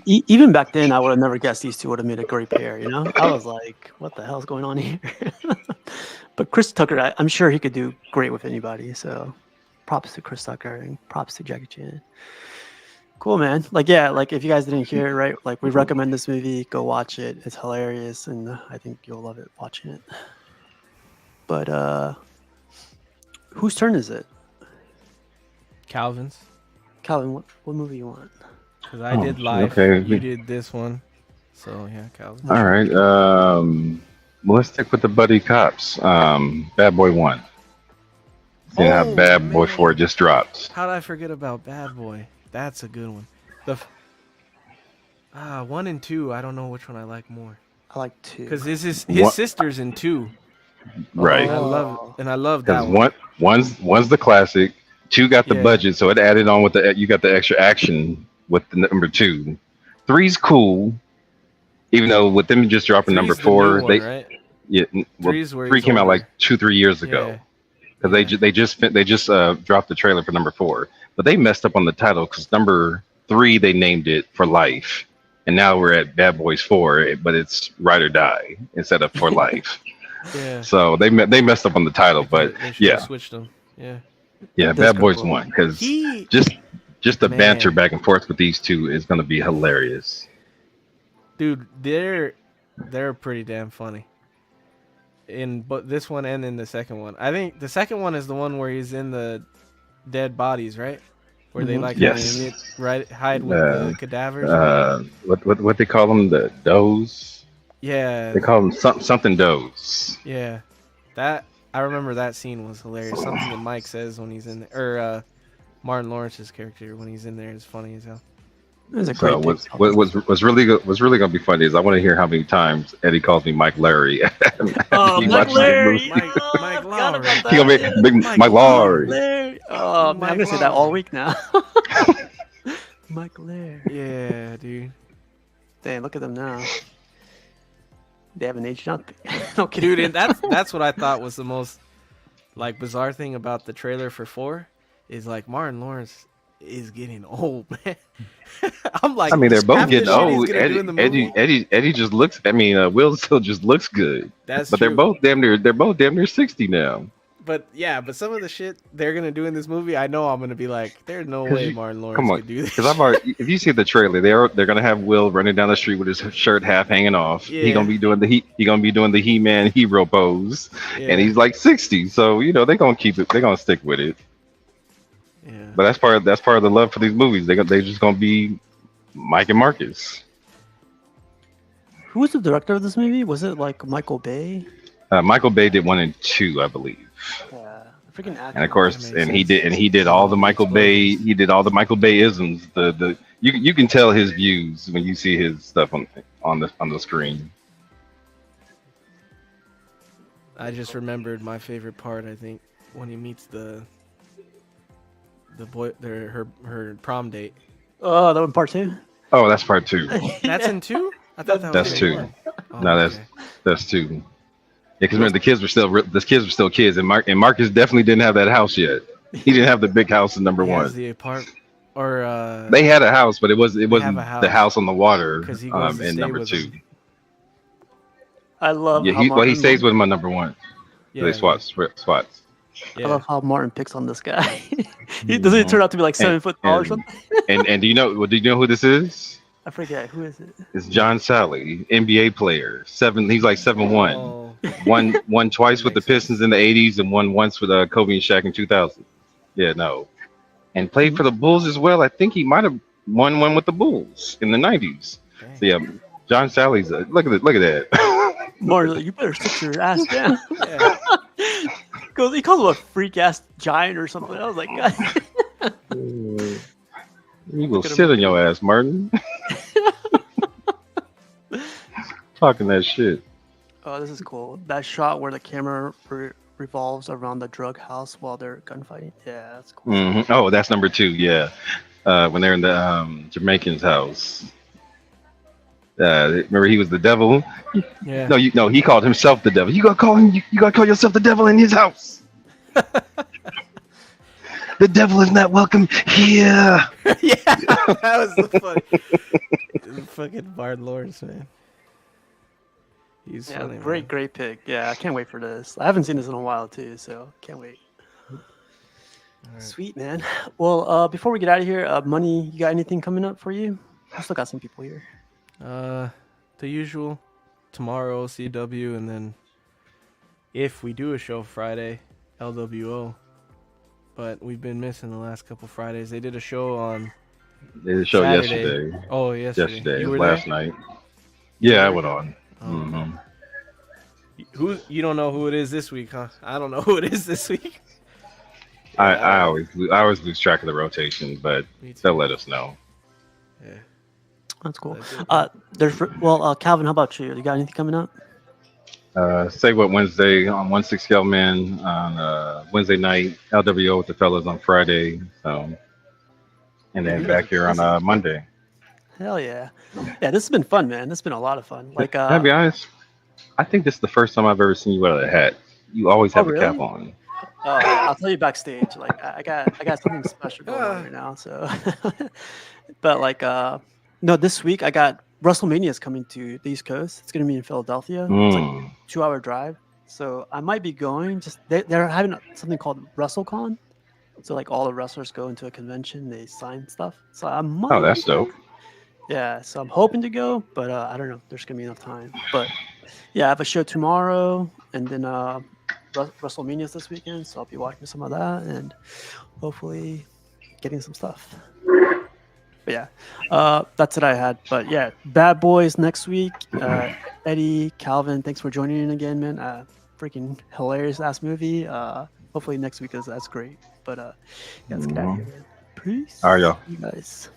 Even back then, I would have never guessed these two would have made a great pair. I was like, what the hell's going on here? But Chris Tucker, I'm sure he could do great with anybody. So props to Chris Tucker and props to Jackie Chan. Cool, man. Like if you guys didn't hear it, right, like, we recommend this movie. Go watch it. It's hilarious, and I think you'll love it watching it. But whose turn is it? Calvin's. Calvin, what movie you want? Because I did live. okay. You did this one. So, yeah, Calvin. All right. Well, let's stick with the buddy cops. Bad Boy 1. Seeing how Bad Boy 4 just dropped. How did I forget about Bad Boy? That's a good one. 1 and 2, I don't know which one I like more. I like 2. Because his sister's in 2. Right. I love that one. Because one's the classic. 2 got the Yeah. budget, so it added on with you got the extra action with the number 2. 3's cool, even though with them just dropping number Three's the 4, new one, right? yeah, well, Three's where 3 he's came out older. like 2-3 years ago. Yeah. because they just dropped the trailer for number 4, but they messed up on the title because number 3 they named it For Life, and now we're at Bad Boys 4, but it's Ride or Die instead of For Life. Yeah. So they messed up on the title, but They should yeah, have switched them. Yeah. yeah, That's Bad Boys cool. 1 because He just the Man. banter back and forth with these two is gonna be hilarious. Dude, they're pretty damn funny. In but this one and in the second one. I think the second one is the one where he's in the dead bodies, right? Where they like Yes. hide with the cadavers. What they call them, the does? Yeah. They call them something does. Yeah. That I remember that scene was hilarious. Something that Mike says when he's in there, or Martin Lawrence's character when he's in there is funny as hell. It was a great So pick. what's really gonna be funny is I want to hear how many times Eddie calls me Mike Larry. Oh, He Mike watches the Larry. movie. Mike Forgot Lowry. about that. He gonna be big Mike Larry. Larry. Oh, man, I'm gonna say that all week now. Mike Larry. Yeah, dude. Damn, look at them now. They haven't aged up. No kidding. Dude, and that's what I thought was the most like bizarre thing about the trailer for 4 is like Martin Lawrence is getting old, man. I'm like, I mean, they're both half the getting shit he's old. gonna do in the movie- Eddie just looks. I mean, Will still just looks good. That's But true. they're both damn near 60 now. But yeah, but some of the shit they're gonna do in this movie, I know I'm gonna be like, there's no way Martin Lawrence Come on, could do this. because I've already. If you see the trailer, they're gonna have Will running down the street with his shirt half hanging off. Yeah. He gonna be doing the He-Man hero pose, Yeah. and he's like 60. So they're gonna keep it. They're gonna stick with it. Yeah. But that's part of the love for these movies. They just gonna be Mike and Marcus. Who was the director of this movie? Was it like Michael Bay? Michael Bay did 1 and 2, I believe. Yeah, freaking actor. And of course, That makes and sense. he did all the Michael Bay. He did all the Michael Bay isms. You can tell his views when you see his stuff on the screen. I just remembered my favorite part. I think when he meets the boy, her prom date. Oh, that one part 2. Oh, that's part 2. That's in 2. I thought that That's was 2. in 1. Oh, No, okay. that's 2. Yeah, because remember the kids were still kids, and Marcus definitely didn't have that house yet. He didn't have the big house in number He has 1. the apartment, or They had a house, but it wasn't have a house. the house on the water 'Cause he goes to in stay number with 2. him. I love Yeah, how he Martin, stays with him on number 1. yeah, They swats. I yeah. love how Martin picks on this guy. He doesn't he turn out to be like 7 foot tall or and- something. And do you know who this is? I forget who is it. It's John Sally, NBA player. He's like 7'1". Oh, Won twice with the Makes sense. Pistons in the 80s and won once with Kobe and Shaq in 2000. Yeah, no. And played for the Bulls as well. I think he might have won one with the Bulls in the 90s. dang. So yeah, John Sally's look at that. Martin, you better sit your ass down. Yeah. He calls him a freak ass giant or something. I was like, God. You will sit on your ass, Martin. Talking that shit. Oh, this is cool. That shot where the camera revolves around the drug house while they're gunfighting. Yeah, that's cool. Oh, that's number 2. Yeah, when they're in the Jamaican's house. Remember, he was the devil. Yeah. No, he called himself the devil. You gotta call him. You gotta call yourself the devil in his house. The devil is not welcome here. Yeah, that was the fucking Martin Lawrence, man. He's Yeah, funny, great, man. great pick. Yeah, I can't wait for this. I haven't seen this in a while too, so can't wait. Alright. Sweet, man. Well, before we get out of here, Money, you got anything coming up for you? I still got some people here. The usual. Tomorrow, CW, and then if we do a show Friday, LWO. But we've been missing the last couple Fridays. They did a show on They did a show Saturday. yesterday. Oh, yesterday. Yesterday, You were last there? night. Yeah, I went on. Oh. Mhm. Who you don't know who it is this week, huh? I don't know who it is this week. I always lose track of the rotation, but Me too. they'll let us know. Yeah. That's cool. That's it. Calvin, how about you? You got anything coming up? Say What Wednesday on 160 Man on Wednesday night, LWO with the fellas on Friday. So, and then back here on Monday. Hell yeah. Yeah, this has been fun, man. This has been a lot of fun. Like, Can I be honest? I think this is the first time I've ever seen you without a hat. You always have Oh, a cap really? on. I'll tell you backstage. Like I got something special going on right now. So, but like no, this week I got WrestleMania is coming to the East Coast. It's gonna be in Philadelphia. It's like Mm. 2-hour drive. So I might be going. Just they're having something called WrestleCon. So like all the wrestlers go into a convention, they sign stuff. So I might. Oh, that's dope. Yeah, so I'm hoping to go, but I don't know if there's gonna be enough time. But yeah, I have a show tomorrow, and then WrestleMania's this weekend, so I'll be watching some of that and hopefully getting some stuff. But yeah, that's what I had. But yeah, Bad Boys next week. Eddie, Calvin, thanks for joining in again, man. Freaking hilarious ass movie. Hopefully next week is as great. But yeah, let's get out of here, man. Peace. All right, y'all. You guys.